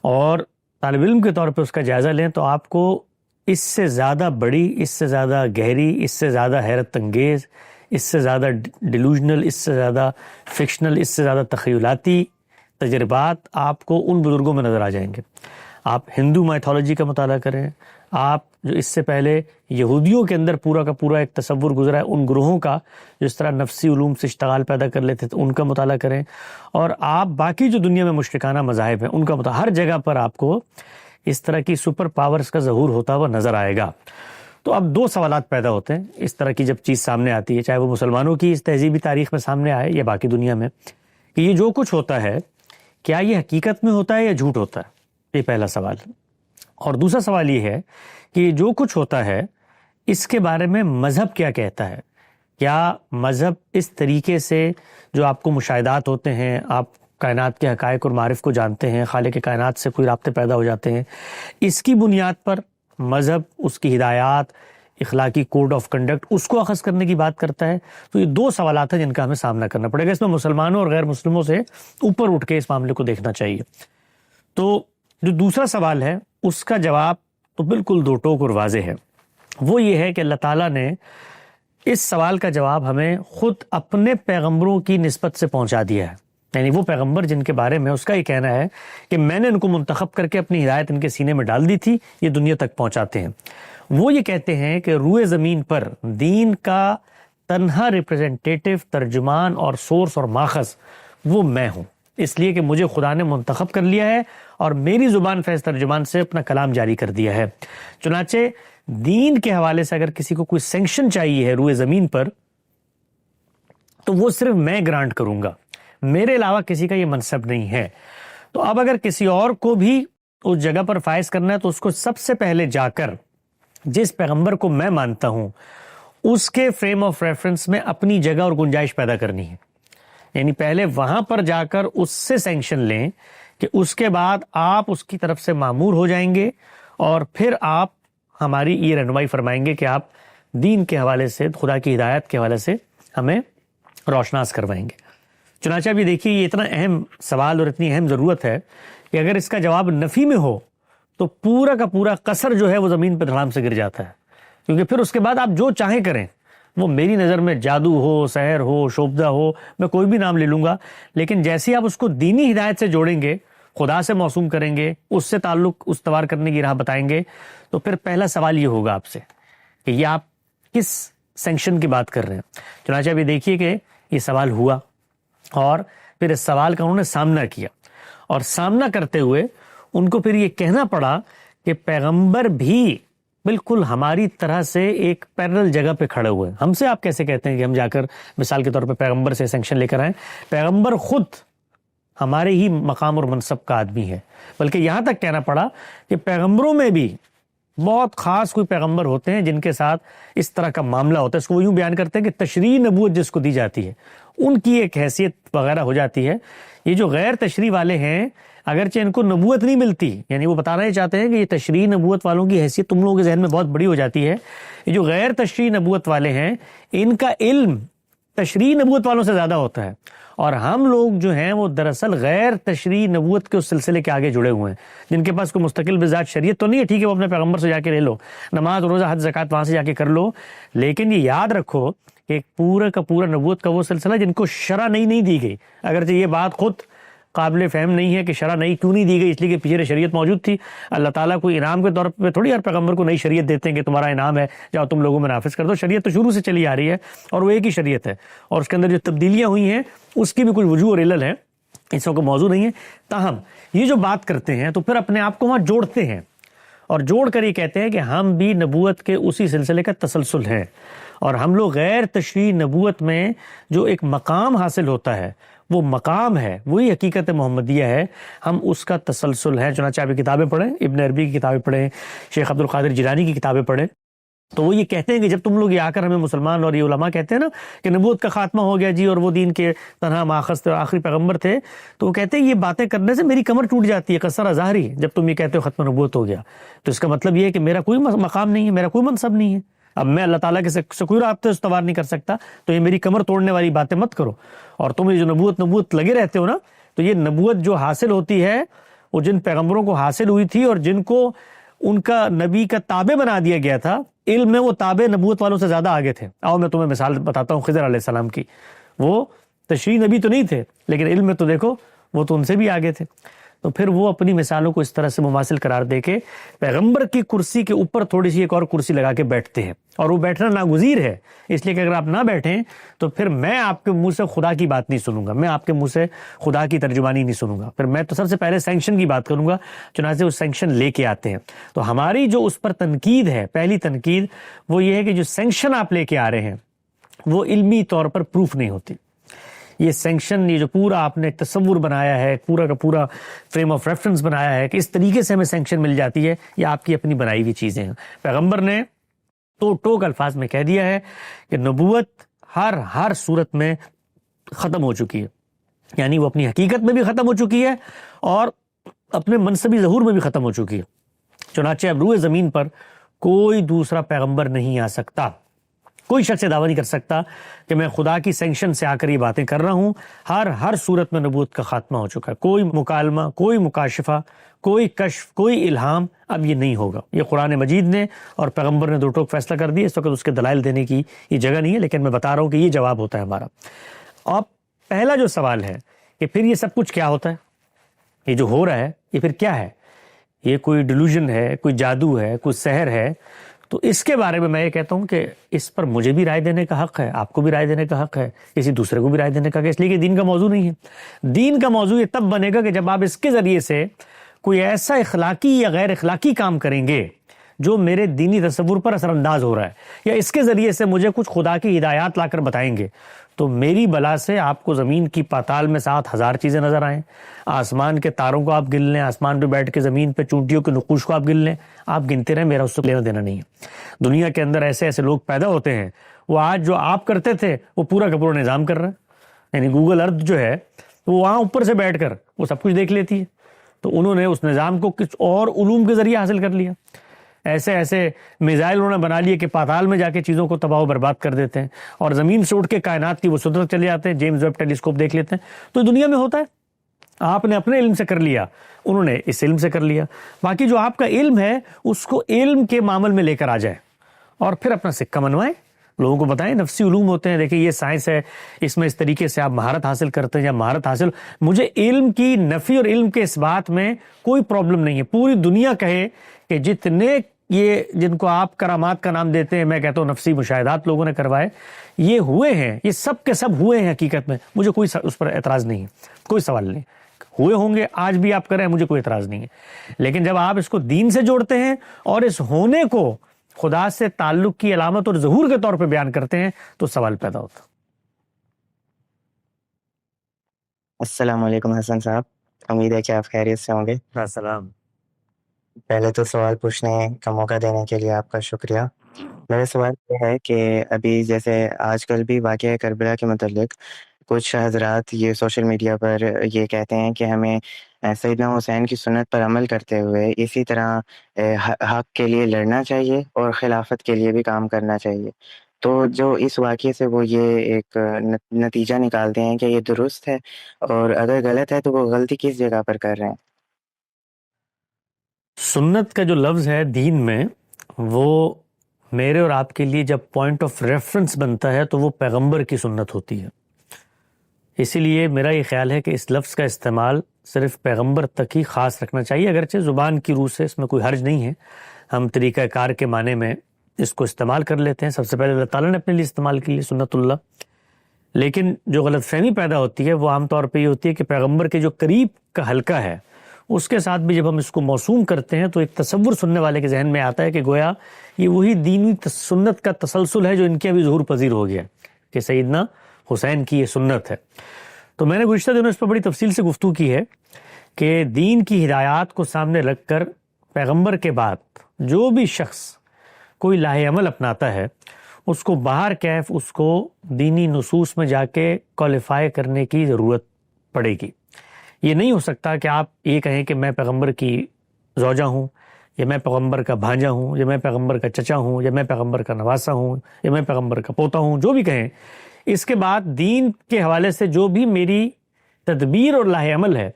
اور طالب علم کے طور پہ اس کا جائزہ لیں تو آپ کو اس سے زیادہ بڑی، اس سے زیادہ گہری، اس سے زیادہ حیرت انگیز، اس سے زیادہ ڈیلوژنل، اس سے زیادہ فکشنل، اس سے زیادہ تخیلاتی تجربات آپ کو ان بزرگوں میں نظر آ جائیں گے۔ آپ ہندو مائتھولوجی کا مطالعہ کریں، آپ جو اس سے پہلے یہودیوں کے اندر پورا کا پورا ایک تصور گزرا ہے ان گروہوں کا جو اس طرح نفسی علوم سے اشتغال پیدا کر لیتے تھے، ان کا مطالعہ کریں، اور آپ باقی جو دنیا میں مشرکانہ مذاہب ہیں ان کا مطالعہ، ہر جگہ پر آپ کو اس طرح کی سپر پاورز کا ظہور ہوتا ہوا نظر آئے گا۔ تو اب 2 سوالات پیدا ہوتے ہیں اس طرح کی جب چیز سامنے آتی ہے، چاہے وہ مسلمانوں کی اس تہذیبی تاریخ میں سامنے آئے یا باقی دنیا میں، کہ یہ جو کچھ ہوتا ہے کیا یہ حقیقت میں ہوتا ہے یا جھوٹ ہوتا ہے، یہ پہلا سوال۔ اور دوسرا سوال یہ ہے کہ جو کچھ ہوتا ہے اس کے بارے میں مذہب کیا کہتا ہے، کیا مذہب اس طریقے سے جو آپ کو مشاہدات ہوتے ہیں، آپ کائنات کے حقائق اور معارف کو جانتے ہیں، خالق کائنات سے کوئی رابطے پیدا ہو جاتے ہیں، اس کی بنیاد پر مذہب، اس کی ہدایات، اخلاقی کوڈ آف کنڈکٹ اس کو اخذ کرنے کی بات کرتا ہے. تو یہ دو سوالات ہیں جن کا ہمیں سامنا کرنا پڑے گا. اس میں مسلمانوں اور غیر مسلموں سے اوپر اٹھ کے اس معاملے کو دیکھنا چاہیے. تو جو دوسرا سوال ہے اس کا جواب تو بالکل دو ٹوک اور واضح ہے. وہ یہ ہے کہ اللہ تعالیٰ نے اس سوال کا جواب ہمیں خود اپنے پیغمبروں کی نسبت سے پہنچا دیا ہے. یعنی وہ پیغمبر جن کے بارے میں اس کا یہ کہنا ہے کہ میں نے ان کو منتخب کر کے اپنی ہدایت ان کے سینے میں ڈال دی تھی، یہ دنیا تک پہنچاتے ہیں. وہ یہ کہتے ہیں کہ روئے زمین پر دین کا تنہا ریپریزنٹیٹیو، ترجمان اور سورس اور ماخذ وہ میں ہوں، اس لیے کہ مجھے خدا نے منتخب کر لیا ہے اور میری زبان فیض ترجمان سے اپنا کلام جاری کر دیا ہے. چنانچہ دین کے حوالے سے اگر کسی کو کوئی سینکشن چاہیے ہے روئے زمین پر تو وہ صرف میں گرانٹ کروں گا، میرے علاوہ کسی کا یہ منصب نہیں ہے. تو اب اگر کسی اور کو بھی اس جگہ پر فائز کرنا ہے تو اس کو سب سے پہلے جا کر جس پیغمبر کو میں مانتا ہوں اس کے فریم آف ریفرنس میں اپنی جگہ اور گنجائش پیدا کرنی ہے. یعنی پہلے وہاں پر جا کر اس سے سینکشن لیں کہ اس کے بعد آپ اس کی طرف سے مامور ہو جائیں گے اور پھر آپ ہماری یہ رہنمائی فرمائیں گے کہ آپ دین کے حوالے سے، خدا کی ہدایت کے حوالے سے ہمیں روشناس کروائیں گے. چنانچہ ابھی دیکھیے یہ اتنا اہم سوال اور اتنی اہم ضرورت ہے کہ اگر اس کا جواب نفی میں ہو تو پورا کا پورا قصر جو ہے وہ زمین پہ دھڑام سے گر جاتا ہے. کیونکہ پھر اس کے بعد آپ جو چاہیں کریں، وہ میری نظر میں جادو ہو، سحر ہو، شوبدہ ہو، میں کوئی بھی نام لے لوں گا، لیکن جیسے ہی آپ اس کو دینی ہدایت سے جوڑیں گے، خدا سے موسوم کریں گے، اس سے تعلق استوار کرنے کی راہ بتائیں گے، تو پھر پہلا سوال یہ ہوگا آپ سے کہ یہ آپ کس سینکشن کی بات کر رہے ہیں. چنانچہ ابھی دیکھیے کہ یہ سوال ہوا اور پھر اس سوال کا انہوں نے سامنا کیا، اور سامنا کرتے ہوئے ان کو پھر یہ کہنا پڑا کہ پیغمبر بھی بالکل ہماری طرح سے ایک پیرل جگہ پہ کھڑے ہوئے. ہم سے آپ کیسے کہتے ہیں کہ ہم جا کر مثال کے طور پہ پیغمبر سے سینکشن لے کر آئیں؟ پیغمبر خود ہمارے ہی مقام اور منصب کا آدمی ہے. بلکہ یہاں تک کہنا پڑا کہ پیغمبروں میں بھی بہت خاص کوئی پیغمبر ہوتے ہیں جن کے ساتھ اس طرح کا معاملہ ہوتا ہے. اس کو وہ یوں بیان کرتے ہیں کہ تشریح نبوت جس کو دی جاتی ہے ان کی ایک حیثیت وغیرہ ہو جاتی ہے. یہ جو غیر تشریح والے ہیں اگرچہ ان کو نبوت نہیں ملتی، یعنی وہ بتانا ہی چاہتے ہیں کہ یہ تشریح نبوت والوں کی حیثیت تم لوگوں کے ذہن میں بہت بڑی ہو جاتی ہے. یہ جو غیر تشریح نبوت والے ہیں ان کا علم تشریح نبوت والوں سے زیادہ ہوتا ہے، اور ہم لوگ جو ہیں وہ دراصل غیر تشریح نبوت کے اس سلسلے کے آگے جڑے ہوئے ہیں جن کے پاس کوئی مستقل بذات شریعت تو نہیں ہے. ٹھیک ہے وہ اپنے پیغمبر سے جا کے لے لو، نماز روزہ حج زکوٰۃ وہاں سے جا کے کر لو، لیکن یہ یاد رکھو کہ ایک پورا کا پورا نبوت کا وہ سلسلہ جن کو شرع نہیں دی گئی. اگرچہ یہ بات خود قابل فہم نہیں ہے کہ شرع کیوں نہیں دی گئی، اس لیے کہ پیچھے شریعت موجود تھی. اللہ تعالیٰ کوئی انعام کے طور پہ تھوڑی ہر پیغمبر کو نئی شریعت دیتے ہیں کہ تمہارا انعام ہے جاؤ تم لوگوں میں نافذ کر دو. شریعت تو شروع سے چلی آ رہی ہے اور وہ ایک ہی شریعت ہے، اور اس کے اندر جو تبدیلیاں ہوئی ہیں اس کی بھی کچھ وجوہ اور علل ہیں، اس کو موضوع نہیں ہے. تاہم یہ جو بات کرتے ہیں تو پھر اپنے آپ کو وہاں جوڑتے ہیں اور جوڑ کر یہ کہتے ہیں کہ ہم بھی نبوت کے اسی سلسلے کا تسلسل ہیں، اور ہم لوگ غیر تشریح نبوت میں جو ایک مقام حاصل ہوتا ہے وہ مقام ہے، وہی حقیقت محمدیہ ہے، ہم اس کا تسلسل ہے. چنانچہ آپ کتابیں پڑھیں، ابن عربی کی کتابیں پڑھیں، شیخ عبد القادر جیلانی کی کتابیں پڑھیں، تو وہ یہ کہتے ہیں کہ جب تم لوگ یہ آ کر ہمیں مسلمان اور یہ علماء کہتے ہیں نا کہ نبوت کا خاتمہ ہو گیا جی اور وہ دین کے تنہا ماخذ تھے، آخری پیغمبر تھے، تو وہ کہتے ہیں یہ باتیں کرنے سے میری کمر ٹوٹ جاتی ہے قصر ظاہری جب تم یہ کہتے ہو ختم نبوت ہو گیا. تو اس کا مطلب یہ ہے کہ میرا کوئی مقام نہیں ہے، میرا کوئی منصب نہیں ہے، اب میں اللہ تعالیٰ کے سے کوئی رابطے استوار نہیں کر سکتا، تو یہ میری کمر توڑنے والی باتیں مت کرو. اور تم یہ جو نبوت لگے رہتے ہو نا، تو یہ نبوت جو حاصل ہوتی ہے وہ جن پیغمبروں کو حاصل ہوئی تھی اور جن کو ان کا نبی کا تابع بنا دیا گیا تھا، علم میں وہ تابع نبوت والوں سے زیادہ آگے تھے. آؤ میں تمہیں مثال بتاتا ہوں خضر علیہ السلام کی. وہ تشریح نبی تو نہیں تھے لیکن علم میں تو دیکھو وہ تو ان سے بھی آگے تھے. تو پھر وہ اپنی مثالوں کو اس طرح سے مماثل قرار دے کے پیغمبر کی کرسی کے اوپر تھوڑی سی ایک اور کرسی لگا کے بیٹھتے ہیں، اور وہ بیٹھنا ناگزیر ہے، اس لیے کہ اگر آپ نہ بیٹھیں تو پھر میں آپ کے منہ سے خدا کی بات نہیں سنوں گا، میں آپ کے منہ سے خدا کی ترجمانی نہیں سنوں گا، پھر میں تو سب سے پہلے سینکشن کی بات کروں گا. چنانچہ وہ سینکشن لے کے آتے ہیں. تو ہماری جو اس پر تنقید ہے، پہلی تنقید وہ یہ ہے کہ جو سینکشن آپ لے کے آ رہے ہیں وہ علمی طور پر پروف نہیں ہوتی. یہ سینکشن، یہ جو پورا آپ نے تصور بنایا ہے، پورا کا پورا فریم آف ریفرنس بنایا ہے کہ اس طریقے سے ہمیں سینکشن مل جاتی ہے، یہ آپ کی اپنی بنائی ہوئی چیزیں ہیں. پیغمبر نے تو ٹوک الفاظ میں کہہ دیا ہے کہ نبوت ہر صورت میں ختم ہو چکی ہے، یعنی وہ اپنی حقیقت میں بھی ختم ہو چکی ہے اور اپنے منصبی ظہور میں بھی ختم ہو چکی ہے. چنانچہ اب روئے زمین پر کوئی دوسرا پیغمبر نہیں آ سکتا. کوئی شخص دعویٰ نہیں کر سکتا کہ میں خدا کی سینکشن سے آ کر یہ باتیں کر رہا ہوں. ہر صورت میں نبوت کا خاتمہ ہو چکا ہے. کوئی مکالمہ، کوئی مکاشفہ، کوئی کشف، کوئی الہام اب یہ نہیں ہوگا. یہ قرآن مجید نے اور پیغمبر نے دو ٹوک فیصلہ کر دیا. اس وقت اس کے دلائل دینے کی یہ جگہ نہیں ہے، لیکن میں بتا رہا ہوں کہ یہ جواب ہوتا ہے ہمارا. اب پہلا جو سوال ہے کہ پھر یہ سب کچھ کیا ہوتا ہے، یہ جو ہو رہا ہے یہ پھر کیا ہے؟ یہ کوئی ڈیلوژن ہے، کوئی جادو ہے، کوئی سحر ہے؟ تو اس کے بارے میں یہ کہتا ہوں کہ اس پر مجھے بھی رائے دینے کا حق ہے، آپ کو بھی رائے دینے کا حق ہے، کسی دوسرے کو بھی رائے دینے کا حق ہے، اس لیے کہ دین کا موضوع نہیں ہے. دین کا موضوع یہ تب بنے گا کہ جب آپ اس کے ذریعے سے کوئی ایسا اخلاقی یا غیر اخلاقی کام کریں گے جو میرے دینی تصور پر اثر انداز ہو رہا ہے، یا اس کے ذریعے سے مجھے کچھ خدا کی ہدایات لا کر بتائیں گے. تو میری بلا سے آپ کو زمین کی پاتال میں 7,000 چیزیں نظر آئیں، آسمان کے تاروں کو آپ گن لیں، آسمان پہ بیٹھ کے زمین پہ چونٹیوں کے نقوش کو آپ گن لیں، آپ گنتے رہیں، میرا اس سے لینا دینا نہیں ہے. دنیا کے اندر ایسے ایسے لوگ پیدا ہوتے ہیں، وہ آج جو آپ کرتے تھے وہ پورا کا پورا نظام کر رہے ہیں. یعنی گوگل ارتھ جو ہے وہ وہاں اوپر سے بیٹھ کر وہ سب کچھ دیکھ لیتی ہے. تو انہوں نے اس نظام کو کچھ اور علوم کے ذریعے حاصل کر لیا. ایسے ایسے میزائل انہوں نے بنا لیے کہ پاتال میں جا کے چیزوں کو تباہ و برباد کر دیتے ہیں، اور زمین سے اٹھ کے کائنات کی وہ سدرت چلے جاتے ہیں، جیمز ویب ٹیلیسکوپ دیکھ لیتے ہیں. تو دنیا میں ہوتا ہے. آپ نے اپنے علم سے کر لیا، انہوں نے اس علم سے کر لیا. باقی جو آپ کا علم ہے اس کو علم کے معامل میں لے کر آ جائیں اور پھر اپنا سکہ منوائیں، لوگوں کو بتائیں. نفسی علوم ہوتے ہیں، دیکھیں یہ سائنس ہے، اس میں اس طریقے سے آپ مہارت حاصل کرتے ہیں یا مہارت حاصل. مجھے علم کی نفی اور علم کے اس بات میں کوئی پرابلم نہیں ہے. پوری دنیا کہے کہ جتنے یہ جن کو آپ کرامات کا نام دیتے ہیں، میں کہتا ہوں نفسی مشاہدات لوگوں نے کروائے، یہ ہوئے ہیں، یہ سب کے سب ہوئے ہیں حقیقت میں. مجھے کوئی اس پر اعتراض نہیں ہے، کوئی سوال نہیں. ہوئے ہوں گے، آج بھی آپ کریں، مجھے کوئی اعتراض نہیں ہے. لیکن جب آپ اس کو دین سے جوڑتے ہیں اور اس ہونے کو خدا سے تعلق کی علامت اور ظہور کے طور پہ بیان کرتے ہیں تو سوال پیدا ہوتا. السلام علیکم حسن صاحب، امید ہے کہ آپ خیریت سے ہوں گے. السلام. پہلے تو سوال پوچھنے کا موقع دینے کے لیے آپ کا شکریہ. میرا سوال یہ ہے کہ ابھی جیسے آج کل بھی واقعہ کربلا کے متعلق کچھ حضرات یہ سوشل میڈیا پر یہ کہتے ہیں کہ ہمیں سیدنا حسین کی سنت پر عمل کرتے ہوئے اسی طرح حق کے لیے لڑنا چاہیے اور خلافت کے لیے بھی کام کرنا چاہیے. تو جو اس واقعے سے وہ یہ ایک نتیجہ نکالتے ہیں کہ یہ درست ہے، اور اگر غلط ہے تو وہ غلطی کس جگہ پر کر رہے ہیں؟ سنت کا جو لفظ ہے دین میں، وہ میرے اور آپ کے لیے جب پوائنٹ آف ریفرنس بنتا ہے تو وہ پیغمبر کی سنت ہوتی ہے. اسی لیے میرا یہ خیال ہے کہ اس لفظ کا استعمال صرف پیغمبر تک ہی خاص رکھنا چاہیے، اگرچہ زبان کی روح سے اس میں کوئی حرج نہیں ہے. ہم طریقہ کار کے معنی میں اس کو استعمال کر لیتے ہیں. سب سے پہلے اللہ تعالیٰ نے اپنے لیے استعمال کی سنت اللہ. لیکن جو غلط فہمی پیدا ہوتی ہے وہ عام طور پہ یہ ہوتی ہے کہ پیغمبر کے جو قریب کا حلقہ ہے اس کے ساتھ بھی جب ہم اس کو موسوم کرتے ہیں تو ایک تصور سننے والے کے ذہن میں آتا ہے کہ گویا یہ وہی دینی سنت کا تسلسل ہے جو ان کے ابھی ظہور پذیر ہو گیا کہ سیدنا حسین کی یہ سنت ہے. تو میں نے گزشتہ دنوں اس پر بڑی تفصیل سے گفتگو کی ہے کہ دین کی ہدایات کو سامنے رکھ کر پیغمبر کے بعد جو بھی شخص کوئی لاہ عمل اپناتا ہے اس کو باہر کیف اس کو دینی نصوص میں جا کے کوالیفائی کرنے کی ضرورت پڑے گی. یہ نہیں ہو سکتا کہ آپ یہ کہیں کہ میں پیغمبر کی زوجہ ہوں، یا میں پیغمبر کا بھانجا ہوں، یا میں پیغمبر کا چچا ہوں، یا میں پیغمبر کا نواسا ہوں، یا میں پیغمبر کا پوتا ہوں، جو بھی کہیں. اس کے بعد دین کے حوالے سے جو بھی میری تدبیر اور لاہ عمل ہے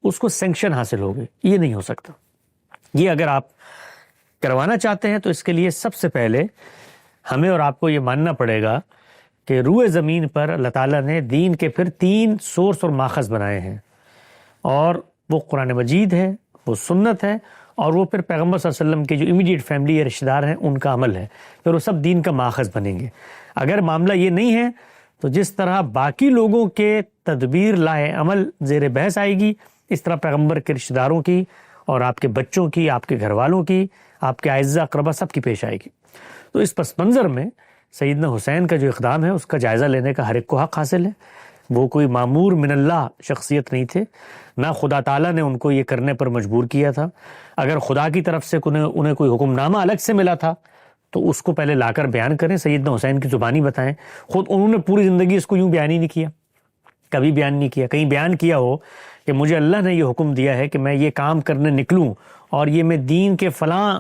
اس کو سینکشن حاصل ہوگی. یہ نہیں ہو سکتا. یہ اگر آپ کروانا چاہتے ہیں تو اس کے لیے سب سے پہلے ہمیں اور آپ کو یہ ماننا پڑے گا کہ روئے زمین پر اللہ تعالیٰ نے دین کے پھر 3 سورس اور ماخذ بنائے ہیں، اور وہ قرآن مجید ہے، وہ سنت ہے، اور وہ پھر پیغمبر صلی اللہ علیہ وسلم کے جو امیڈیٹ فیملی یا رشتہ دار ہیں ان کا عمل ہے. پھر وہ سب دین کا ماخذ بنیں گے. اگر معاملہ یہ نہیں ہے تو جس طرح باقی لوگوں کے تدبیر لاہ عمل زیر بحث آئے گی، اس طرح پیغمبر کے رشتہ داروں کی اور آپ کے بچوں کی، آپ کے گھر والوں کی، آپ کے اعزاء اقربا سب کی پیش آئے گی. تو اس پس منظر میں سیدنا حسین کا جو اقدام ہے اس کا جائزہ لینے کا ہر ایک کو حق حاصل ہے. وہ کوئی معمور من اللہ شخصیت نہیں تھے، نہ خدا تعالیٰ نے ان کو یہ کرنے پر مجبور کیا تھا. اگر خدا کی طرف سے انہیں کوئی حکم نامہ الگ سے ملا تھا تو اس کو پہلے لا کر بیان کریں، سیدنا حسین کی زبانی بتائیں. خود انہوں نے پوری زندگی اس کو یوں بیان ہی نہیں کیا، کبھی بیان نہیں کیا. کہیں بیان کیا ہو کہ مجھے اللہ نے یہ حکم دیا ہے کہ میں یہ کام کرنے نکلوں اور یہ میں دین کے فلاں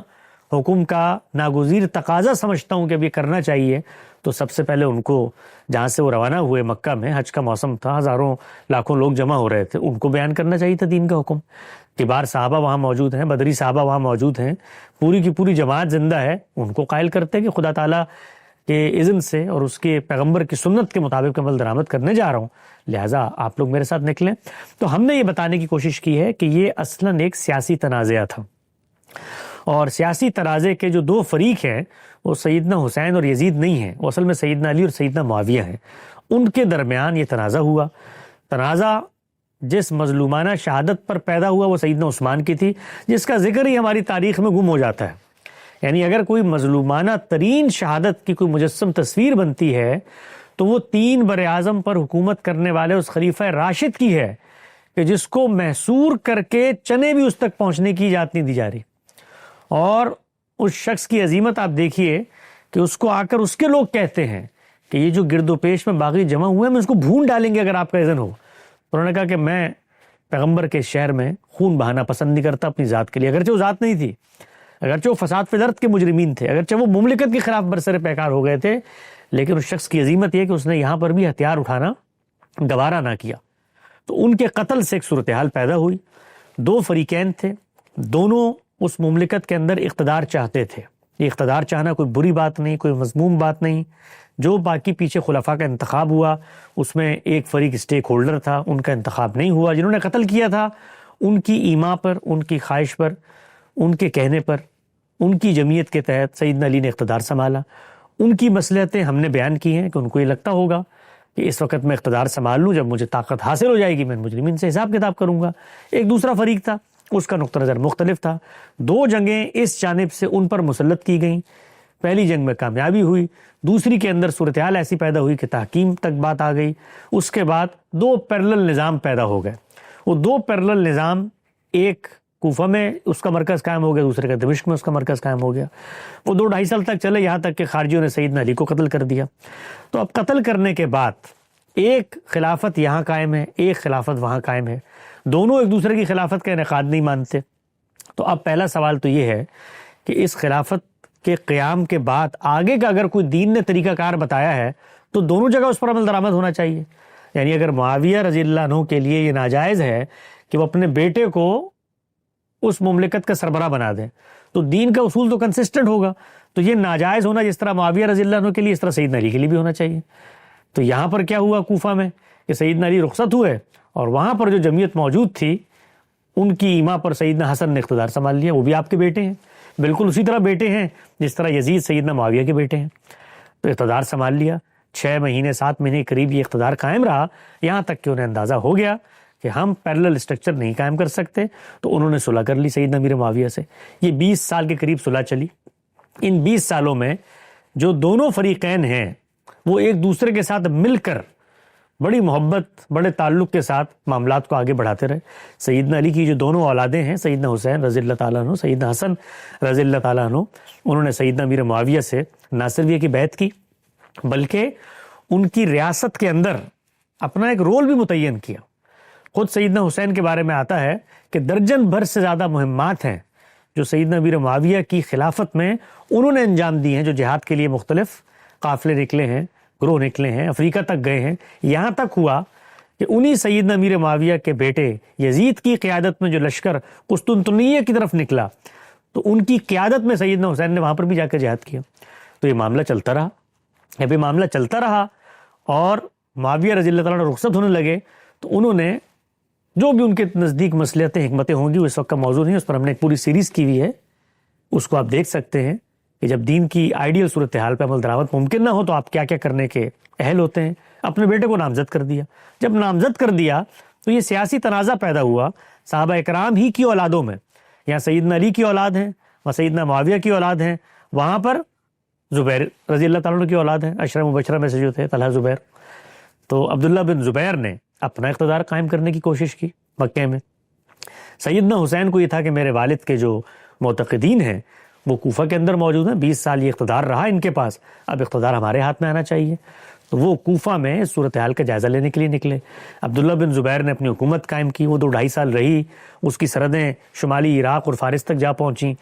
حکم کا ناگزیر تقاضا سمجھتا ہوں کہ ابھی کرنا چاہیے، تو سب سے پہلے ان کو جہاں سے وہ روانہ ہوئے مکہ میں، حج کا موسم تھا، ہزاروں لاکھوں لوگ جمع ہو رہے تھے، ان کو بیان کرنا چاہیے تھا دین کا حکم۔ کبار صحابہ وہاں موجود ہیں، بدری صحابہ وہاں موجود ہیں، پوری کی پوری جماعت زندہ ہے، ان کو قائل کرتے کہ خدا تعالیٰ کے اذن سے اور اس کے پیغمبر کی سنت کے مطابق عمل درآمد کرنے جا رہا ہوں، لہٰذا آپ لوگ میرے ساتھ نکلیں۔ تو ہم نے یہ بتانے کی کوشش کی ہے کہ یہ اصلاً ایک سیاسی تنازعہ تھا، اور سیاسی تنازع کے جو دو فریق ہیں وہ سیدنا حسین اور یزید نہیں ہیں، وہ اصل میں سیدنا علی اور سیدنا معاویہ ہیں۔ ان کے درمیان یہ تنازع ہوا۔ تنازع جس مظلومانہ شہادت پر پیدا ہوا وہ سیدنا عثمان کی تھی، جس کا ذکر ہی ہماری تاریخ میں گم ہو جاتا ہے۔ یعنی اگر کوئی مظلومانہ ترین شہادت کی کوئی مجسم تصویر بنتی ہے تو وہ 3 براعظم پر حکومت کرنے والے اس خلیفہ راشد کی ہے کہ جس کو محصور کر کے چنے بھی اس تک پہنچنے کی اجازت نہیں دی جا رہی۔ اور اس شخص کی عظیمت آپ دیکھیے کہ اس کو آ کر اس کے لوگ کہتے ہیں کہ یہ جو گرد و پیش میں باغی جمع ہوئے ہیں ہم اس کو بھون ڈالیں گے اگر آپ کا اذن ہو۔ انہوں نے کہا کہ میں پیغمبر کے شہر میں خون بہانا پسند نہیں کرتا اپنی ذات کے لیے، اگرچہ وہ ذات نہیں تھی، اگرچہ وہ فساد فی الارض کے مجرمین تھے، اگرچہ وہ مملکت کے خلاف برسر پیکار ہو گئے تھے، لیکن اس شخص کی عظیمت یہ کہ اس نے یہاں پر بھی ہتھیار اٹھانا گوارا نہ کیا۔ تو ان کے قتل سے ایک صورتحال پیدا ہوئی۔ 2 فریقین تھے، دونوں اس مملکت کے اندر اقتدار چاہتے تھے۔ یہ اقتدار چاہنا کوئی بری بات نہیں، کوئی مذموم بات نہیں۔ جو باقی پیچھے خلفاء کا انتخاب ہوا اس میں ایک فریق اسٹیک ہولڈر تھا، ان کا انتخاب نہیں ہوا۔ جنہوں نے قتل کیا تھا ان کی ایما پر، ان کی خواہش پر، ان کے کہنے پر، ان کی جمعیت کے تحت سیدنا علی نے اقتدار سنبھالا۔ ان کی مصلحتیں ہم نے بیان کی ہیں کہ ان کو یہ لگتا ہوگا کہ اس وقت میں اقتدار سنبھال لوں، جب مجھے طاقت حاصل ہو جائے گی میں مجرمین سے حساب کتاب کروں گا۔ ایک دوسرا فریق تھا، اس کا نقطہ نظر مختلف تھا۔ 2 جنگیں اس جانب سے ان پر مسلط کی گئیں۔ پہلی جنگ میں کامیابی ہوئی، دوسری کے اندر صورتحال ایسی پیدا ہوئی کہ تحکیم تک بات آ گئی۔ اس کے بعد 2 پیرلل نظام پیدا ہو گئے۔ وہ 2 پیرلل نظام، ایک کوفہ میں اس کا مرکز قائم ہو گیا، دوسرے کا دمشق میں اس کا مرکز قائم ہو گیا۔ وہ 2-2.5 سال تک چلے، یہاں تک کہ خارجیوں نے سیدنا علی کو قتل کر دیا۔ تو اب قتل کرنے کے بعد ایک خلافت یہاں قائم ہے، ایک خلافت وہاں قائم ہے، دونوں ایک دوسرے کی خلافت کا انعقاد نہیں مانتے۔ تو اب پہلا سوال تو یہ ہے کہ اس خلافت کے قیام کے بعد آگے کا اگر کوئی دین نے طریقہ کار بتایا ہے تو دونوں جگہ اس پر عمل درآمد ہونا چاہیے۔ یعنی اگر معاویہ رضی اللہ عنہ کے لیے یہ ناجائز ہے کہ وہ اپنے بیٹے کو اس مملکت کا سربراہ بنا دیں تو دین کا اصول تو کنسسٹنٹ ہوگا، تو یہ ناجائز ہونا جس طرح معاویہ رضی اللہ عنہ کے لیے اس طرح سیدنا علی کے لیے بھی ہونا چاہیے۔ تو یہاں پر کیا ہوا کوفہ میں کہ سیدنا علی رخصت ہوئے اور وہاں پر جو جمعیت موجود تھی ان کی ایما پر سیدنا حسن نے اقتدار سنبھال لیا۔ وہ بھی آپ کے بیٹے ہیں، بالکل اسی طرح بیٹے ہیں جس طرح یزید سیدنا معاویہ کے بیٹے ہیں۔ تو اقتدار سنبھال لیا، 6 مہینے 7 مہینے قریب یہ اقتدار قائم رہا، یہاں تک کہ انہیں اندازہ ہو گیا کہ ہم پیرلل اسٹرکچر نہیں قائم کر سکتے، تو انہوں نے صلح کر لی سیدنا امیر معاویہ سے۔ یہ 20 سال کے قریب صلح چلی۔ ان 20 سالوں میں جو دونوں فریقین ہیں وہ ایک دوسرے کے ساتھ مل کر بڑی محبت، بڑے تعلق کے ساتھ معاملات کو آگے بڑھاتے رہے۔ سیدنا علی کی جو دونوں اولادیں ہیں، سیدنا حسین رضی اللہ تعالیٰ عنہ، سیدنا حسن رضی اللہ تعالیٰ عنہ، انہوں نے سیدنا امیر معاویہ سے نہ صرف یہ کہ بیعت کی بلکہ ان کی ریاست کے اندر اپنا ایک رول بھی متعین کیا۔ خود سیدنا حسین کے بارے میں آتا ہے کہ درجن بھر سے زیادہ مہمات ہیں جو سیدنا امیر معاویہ کی خلافت میں انہوں نے انجام دی ہیں، جو جہاد کے لیے مختلف قافلے نکلے ہیں، گروہ نکلے ہیں، افریقہ تک گئے ہیں۔ یہاں تک ہوا کہ انہی سیدنا امیر معاویہ کے بیٹے یزید کی قیادت میں جو لشکر قسطنطنیہ کی طرف نکلا تو ان کی قیادت میں سیدنا حسین نے وہاں پر بھی جا کر جہاد کیا۔ تو یہ معاملہ چلتا رہا، جب یہ معاملہ چلتا رہا اور معاویہ رضی اللہ تعالیٰ رخصت ہونے لگے تو انہوں نے جو بھی ان کے نزدیک مصلحتیں حکمتیں ہوں گی، اس وقت کا موضوع نہیں، اس پر ہم نے ایک پوری سیریز کی ہوئی ہے، اس کو آپ دیکھ سکتے ہیں کہ جب دین کی آئیڈیل صورتحال پہ عمل درآمد ممکن نہ ہو تو آپ کیا کیا کرنے کے اہل ہوتے ہیں۔ اپنے بیٹے کو نامزد کر دیا، جب نامزد کر دیا تو یہ سیاسی تنازع پیدا ہوا صحابہ اکرام ہی کی اولادوں میں۔ یہاں سیدنا علی کی اولاد ہیں، وہاں سیدنا معاویہ کی اولاد ہیں، وہاں پر زبیر رضی اللہ تعالیٰ عنہ کی اولاد ہیں، عشرہ مبشرہ میں سے جو تھے طلحہ زبیر۔ تو عبداللہ بن زبیر نے اپنا اقتدار قائم کرنے کی کوشش کی مکہ میں۔ سیدنا حسین کو یہ تھا کہ میرے والد کے جو معتقدین ہیں وہ کوفہ کے اندر موجود ہیں، 20 سال یہ اقتدار رہا ان کے پاس، اب اقتدار ہمارے ہاتھ میں آنا چاہیے۔ تو وہ کوفہ میں صورتحال کا جائزہ لینے کے لیے نکلے۔ عبداللہ بن زبیر نے اپنی حکومت قائم کی، وہ 2-2.5 سال رہی، اس کی سرحدیں شمالی عراق اور فارس تک جا پہنچیں۔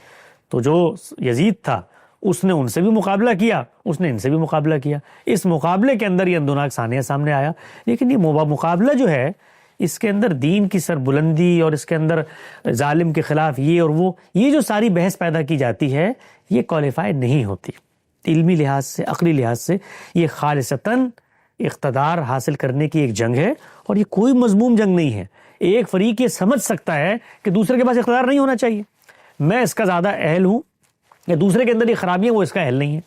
تو جو یزید تھا اس نے ان سے بھی مقابلہ کیا، اس نے ان سے بھی مقابلہ کیا، اس مقابلے کے اندر یہ اندوناک ثانیہ سامنے آیا. لیکن یہ مقابلہ جو ہے اس کے اندر دین کی سربلندی اور اس کے اندر ظالم کے خلاف یہ اور وہ، یہ جو ساری بحث پیدا کی جاتی ہے یہ کوالیفائی نہیں ہوتی. علمی لحاظ سے، عقلی لحاظ سے یہ خالصتاً اقتدار حاصل کرنے کی ایک جنگ ہے، اور یہ کوئی مذموم جنگ نہیں ہے. ایک فریق یہ سمجھ سکتا ہے کہ دوسرے کے پاس اقتدار نہیں ہونا چاہیے، میں اس کا زیادہ اہل ہوں، یا دوسرے کے اندر یہ خرابیاں وہ اس کا اہل نہیں ہے.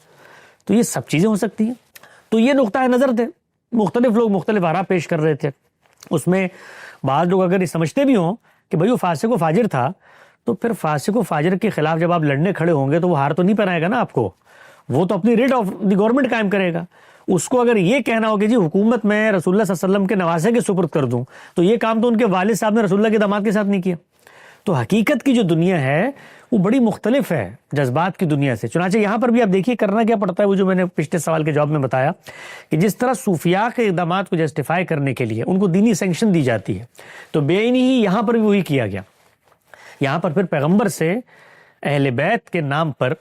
تو یہ سب چیزیں ہو سکتی ہیں. تو یہ نقطہ نظر تھے، مختلف لوگ مختلف آراء پیش کر رہے تھے. اس میں بعض لوگ اگر یہ سمجھتے بھی ہوں کہ بھئی وہ فاسق و فاجر تھا، تو پھر فاسق و فاجر کے خلاف جب آپ لڑنے کھڑے ہوں گے تو وہ ہار تو نہیں پہنائے گا نا آپ کو، وہ تو اپنی ریٹ آف دی گورنمنٹ قائم کرے گا. اس کو اگر یہ کہنا ہو کہ جی حکومت میں رسول اللہ صلی اللہ علیہ وسلم کے نواسے کے سپرد کر دوں، تو یہ کام تو ان کے والد صاحب نے رسول اللہ کے داماد کے ساتھ نہیں کیا. تو حقیقت کی جو دنیا ہے وہ بڑی مختلف ہے جذبات کی دنیا سے. چنانچہ یہاں پر بھی آپ دیکھیے کرنا کیا پڑتا ہے، وہ جو میں نے پچھلے سوال کے جواب میں بتایا کہ جس طرح صوفیاء کے اقدامات کو جسٹیفائی کرنے کے لیے ان کو دینی سینکشن دی جاتی ہے، تو بے عینی ہی یہاں پر بھی وہی کیا گیا. یہاں پر پھر پیغمبر سے اہل بیت کے نام پر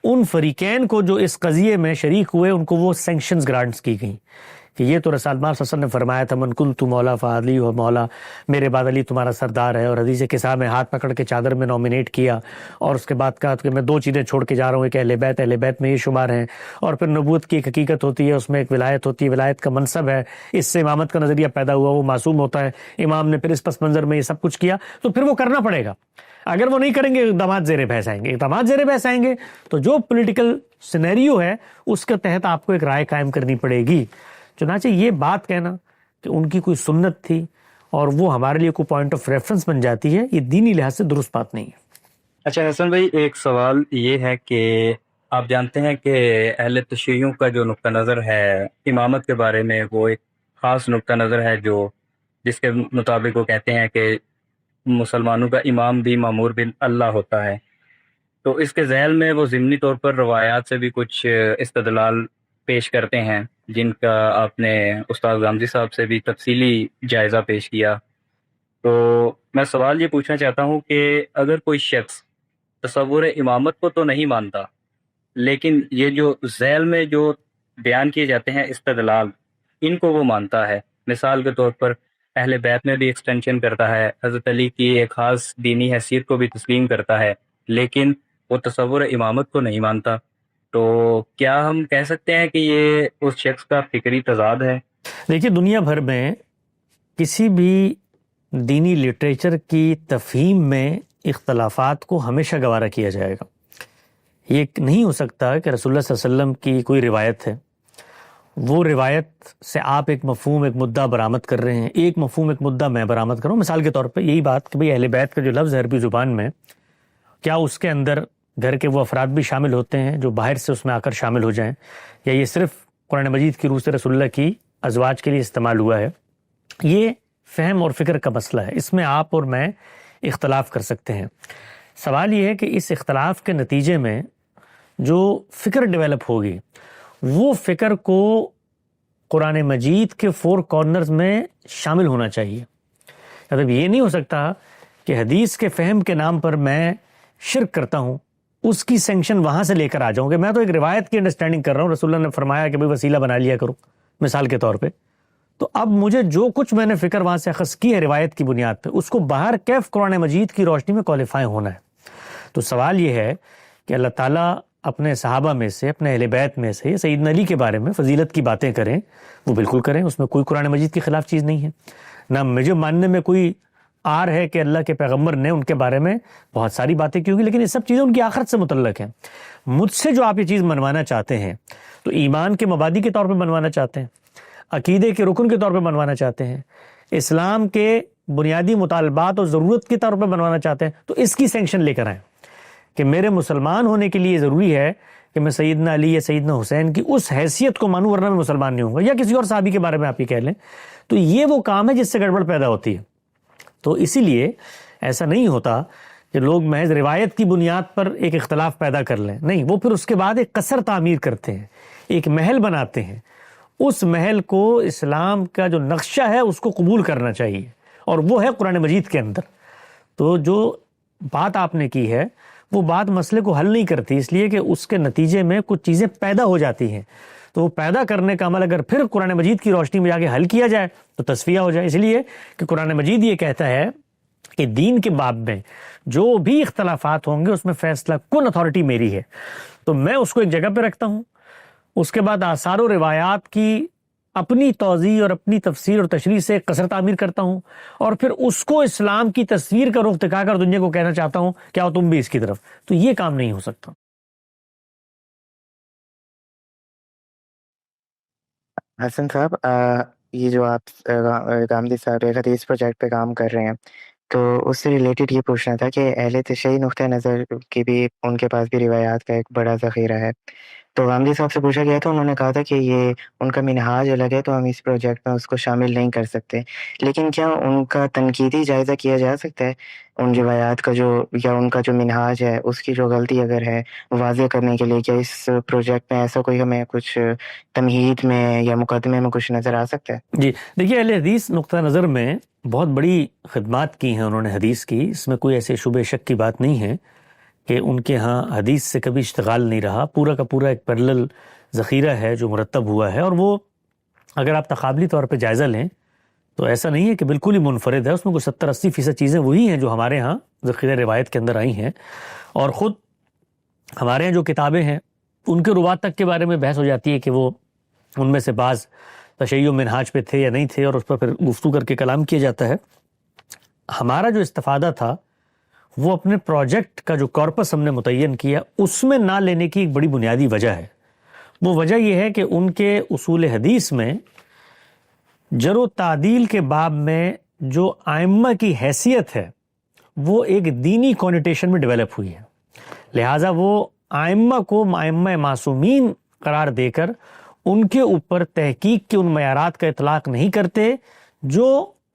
ان فریقین کو جو اس قضیے میں شریک ہوئے ان کو وہ سینکشنز گرانٹس کی گئیں کہ یہ تو رسول اللہ صلی اللہ علیہ وسلم نے فرمایا تھا من کنت مولا فعلی و مولا، میرے بعد علی تمہارا سردار ہے. اور حدیث قصہ میں ہاتھ پکڑ کے چادر میں نومینیٹ کیا، اور اس کے بعد کہا کہ میں 2 چیزیں چھوڑ کے جا رہا ہوں، ایک اہل بیت میں یہ شمار ہیں، اور پھر نبوت کی ایک حقیقت ہوتی ہے، اس میں ایک ولایت ہوتی ہے، ولایت کا منصب ہے، اس سے امامت کا نظریہ پیدا ہوا، وہ معصوم ہوتا ہے. امام نے پھر اس پس منظر میں یہ سب کچھ کیا، تو پھر وہ کرنا پڑے گا. اگر وہ نہیں کریں گے اقدامات زیر بحث آئیں گے، اقدامات زیر بحث آئیں گے تو جو پولیٹیکل سینیریو ہے اس کے تحت آپ کو ایک رائے قائم کرنی پڑے گی. چنانچہ یہ بات کہنا کہ ان کی کوئی سنت تھی اور وہ ہمارے لیے کوئی پوائنٹ آف ریفرنس بن جاتی ہے، یہ دینی لحاظ سے درست بات نہیں ہے. اچھا حسن بھائی، ایک سوال یہ ہے کہ آپ جانتے ہیں کہ اہل تشیعوں کا جو نقطہ نظر ہے امامت کے بارے میں، وہ ایک خاص نقطہ نظر ہے جس کے مطابق وہ کہتے ہیں کہ مسلمانوں کا امام بھی مامور بن اللہ ہوتا ہے. تو اس کے ذیل میں وہ ضمنی طور پر روایات سے بھی کچھ استدلال پیش کرتے ہیں جن کا آپ نے استاد غامدی صاحب سے بھی تفصیلی جائزہ پیش کیا. تو میں سوال یہ پوچھنا چاہتا ہوں کہ اگر کوئی شخص تصور امامت کو تو نہیں مانتا، لیکن یہ جو ذیل میں جو بیان کیے جاتے ہیں استدلال، ان کو وہ مانتا ہے، مثال کے طور پر اہل بیت میں بھی ایکسٹینشن کرتا ہے، حضرت علی کی ایک خاص دینی حیثیت کو بھی تسلیم کرتا ہے، لیکن وہ تصور امامت کو نہیں مانتا، تو کیا ہم کہہ سکتے ہیں کہ یہ اس شخص کا فکری تضاد ہے؟ دیکھیے دنیا بھر میں کسی بھی دینی لٹریچر کی تفہیم میں اختلافات کو ہمیشہ گوارا کیا جائے گا. یہ نہیں ہو سکتا کہ رسول اللہ صلی اللہ علیہ وسلم کی کوئی روایت ہے، وہ روایت سے آپ ایک مفہوم ایک مدعا برآمد کر رہے ہیں، ایک مفہوم ایک مدعا میں برآمد کر رہا ہوں. مثال کے طور پہ یہی بات کہ بھئی اہل بیت کا جو لفظ ہے عربی زبان میں، کیا اس کے اندر گھر کے وہ افراد بھی شامل ہوتے ہیں جو باہر سے اس میں آ کر شامل ہو جائیں، یا یہ صرف قرآن مجید کی روح سے رسول اللہ کی ازواج کے لیے استعمال ہوا ہے؟ یہ فہم اور فکر کا مسئلہ ہے، اس میں آپ اور میں اختلاف کر سکتے ہیں. سوال یہ ہے کہ اس اختلاف کے نتیجے میں جو فکر ڈیولپ ہوگی وہ فکر کو قرآن مجید کے 4 کارنرز میں شامل ہونا چاہیے. مطلب یہ نہیں ہو سکتا کہ حدیث کے فہم کے نام پر میں شرک کرتا ہوں، اس کی سینکشن وہاں سے لے کر آ جاؤں کہ میں تو ایک روایت کی انڈرسٹینڈنگ کر رہا ہوں، رسول اللہ نے فرمایا کہ بھئی وسیلہ بنا لیا کرو مثال کے طور پہ، تو اب مجھے جو کچھ میں نے فکر وہاں سے اخذ کی ہے روایت کی بنیاد پہ، اس کو باہر کیف قرآن مجید کی روشنی میں کوالیفائی ہونا ہے. تو سوال یہ ہے کہ اللہ تعالیٰ اپنے صحابہ میں سے، اپنے اہل بیت میں سے سیدنا علی کے بارے میں فضیلت کی باتیں کریں، وہ بالکل کریں، اس میں کوئی قرآن مجید کی خلاف چیز نہیں ہے. نہ مجھے ماننے میں کوئی آر ہے کہ اللہ کے پیغمبر نے ان کے بارے میں بہت ساری باتیں کی ہوگی، لیکن یہ سب چیزیں ان کی آخرت سے متعلق ہیں. مجھ سے جو آپ یہ چیز منوانا چاہتے ہیں تو ایمان کے مبادی کے طور پہ منوانا چاہتے ہیں، عقیدے کے رکن کے طور پہ منوانا چاہتے ہیں، اسلام کے بنیادی مطالبات اور ضرورت کے طور پہ منوانا چاہتے ہیں، تو اس کی سینکشن لے کر آئیں کہ میرے مسلمان ہونے کے لیے ضروری ہے کہ میں سیدنا علی یا سیدنا حسین کی اس حیثیت کو مانوں، ورنہ میں مسلمان نہیں ہوں گا. یا کسی اور صحابی کے بارے میں آپ ہی کہہ لیں، تو یہ وہ کام ہے جس سے گڑبڑ پیدا ہوتی ہے. تو اسی لیے ایسا نہیں ہوتا کہ لوگ محض روایت کی بنیاد پر ایک اختلاف پیدا کر لیں، نہیں، وہ پھر اس کے بعد ایک قصر تعمیر کرتے ہیں، ایک محل بناتے ہیں. اس محل کو اسلام کا جو نقشہ ہے اس کو قبول کرنا چاہیے، اور وہ ہے قرآن مجید کے اندر. تو جو بات آپ نے کی ہے وہ بات مسئلے کو حل نہیں کرتی، اس لیے کہ اس کے نتیجے میں کچھ چیزیں پیدا ہو جاتی ہیں، تو وہ پیدا کرنے کا عمل اگر پھر قرآن مجید کی روشنی میں جا کے حل کیا جائے تو تصفیہ ہو جائے. اس لیے کہ قرآن مجید یہ کہتا ہے کہ دین کے باب میں جو بھی اختلافات ہوں گے اس میں فیصلہ کن اتھارٹی میری ہے، تو میں اس کو ایک جگہ پہ رکھتا ہوں. اس کے بعد آثار و روایات کی اپنی توضیح اور اپنی تفسیر اور تشریح سے قصر تعمیر کرتا ہوں، اور پھر اس کو اسلام کی تصویر کا رخ دکھا کر دنیا کو کہنا چاہتا ہوں کہ آؤ تم بھی اس کی طرف. تو یہ کام نہیں ہو سکتا. حسن صاحب، یہ جو آپ غامدی صاحب ایک حدیث پروجیکٹ پہ کام کر رہے ہیں، تو اس سے ریلیٹڈ یہ پوچھنا تھا کہ اہل تشیع نقطہ نظر کی بھی ان کے پاس بھی روایات کا ایک بڑا ذخیرہ ہے. تو غامدی صاحب سے پوچھا گیا تھا، انہوں نے کہا تھا کہ یہ ان کا منہاج الگ ہے تو ہم اس پروجیکٹ میں اس کو شامل نہیں کر سکتے، لیکن کیا ان کا تنقیدی جائزہ کیا جا سکتا ہے ان روایات کا جو، یا ان کا جو منہاج ہے اس کی جو غلطی اگر ہے واضح کرنے کے لیے؟ کیا اس پروجیکٹ میں ایسا کوئی ہمیں کچھ تمہید میں یا مقدمے میں کچھ نظر آ سکتا ہے؟ جی دیکھیے، اہل حدیث نقطہ نظر میں بہت بڑی خدمات کی ہیں انہوں نے حدیث کی، اس میں کوئی ایسے شبہ شک کی بات نہیں ہے کہ ان کے ہاں حدیث سے کبھی اشتغال نہیں رہا. پورا کا پورا ایک پیرلل ذخیرہ ہے جو مرتب ہوا ہے، اور وہ اگر آپ تقابلی طور پہ جائزہ لیں تو ایسا نہیں ہے کہ بالکل ہی منفرد ہے. اس میں کچھ 70-80% چیزیں وہی ہیں جو ہمارے ہاں ذخیرہ روایت کے اندر آئی ہیں، اور خود ہمارے ہاں جو کتابیں ہیں ان کے روات تک کے بارے میں بحث ہو جاتی ہے کہ وہ ان میں سے بعض تشیع و منہاج پہ تھے یا نہیں تھے، اور اس پر پھر گفتگو کر کے کلام کیا جاتا ہے. ہمارا جو استفادہ تھا وہ اپنے پروجیکٹ کا جو کارپس ہم نے متعین کیا اس میں نہ لینے کی ایک بڑی بنیادی وجہ ہے. وہ وجہ یہ ہے کہ ان کے اصول حدیث میں جر و تعدیل کے باب میں جو ائمہ کی حیثیت ہے وہ ایک دینی کونیٹیشن میں ڈیولپ ہوئی ہے. لہٰذا وہ ائمہ کو ائمہ معصومین قرار دے کر ان کے اوپر تحقیق کے ان معیارات کا اطلاق نہیں کرتے جو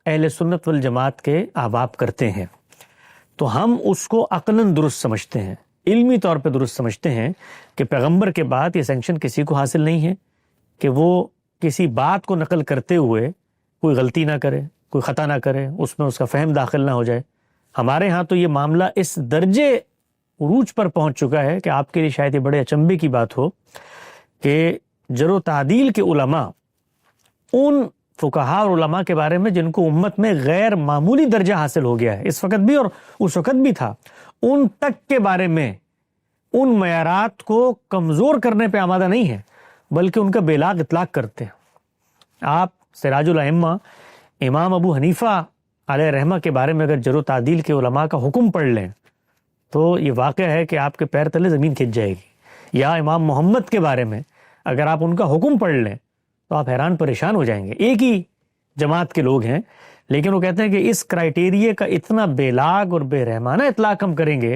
اہل سنت والجماعت کے احباب کرتے ہیں. تو ہم اس کو عقلاً درست سمجھتے ہیں، علمی طور پہ درست سمجھتے ہیں کہ پیغمبر کے بعد یہ سینکشن کسی کو حاصل نہیں ہے کہ وہ کسی بات کو نقل کرتے ہوئے کوئی غلطی نہ کرے، کوئی خطا نہ کرے، اس میں اس کا فہم داخل نہ ہو جائے. ہمارے ہاں تو یہ معاملہ اس درجے عروج پر پہنچ چکا ہے کہ آپ کے لیے شاید یہ بڑے اچنبے کی بات ہو کہ جر و تعدیل کے علماء ان فقہاء اور علماء کے بارے میں جن کو امت میں غیر معمولی درجہ حاصل ہو گیا ہے اس وقت بھی اور اس وقت بھی تھا، ان تک کے بارے میں ان معیارات کو کمزور کرنے پہ آمادہ نہیں ہے، بلکہ ان کا بیلاغ اطلاق کرتے ہیں. آپ سراج الائمہ امام ابو حنیفہ علیہ رحمہ کے بارے میں اگر جر و تعدیل کے علماء کا حکم پڑھ لیں تو یہ واقعہ ہے کہ آپ کے پیر تلے زمین کھنچ جائے گی. یا امام محمد کے بارے میں اگر آپ ان کا حکم پڑھ لیں تو آپ حیران پریشان ہو جائیں گے. ایک ہی جماعت کے لوگ ہیں لیکن وہ کہتے ہیں کہ اس کرائیٹیریے کا اتنا بے لاگ اور بے رحمانہ اطلاق ہم کریں گے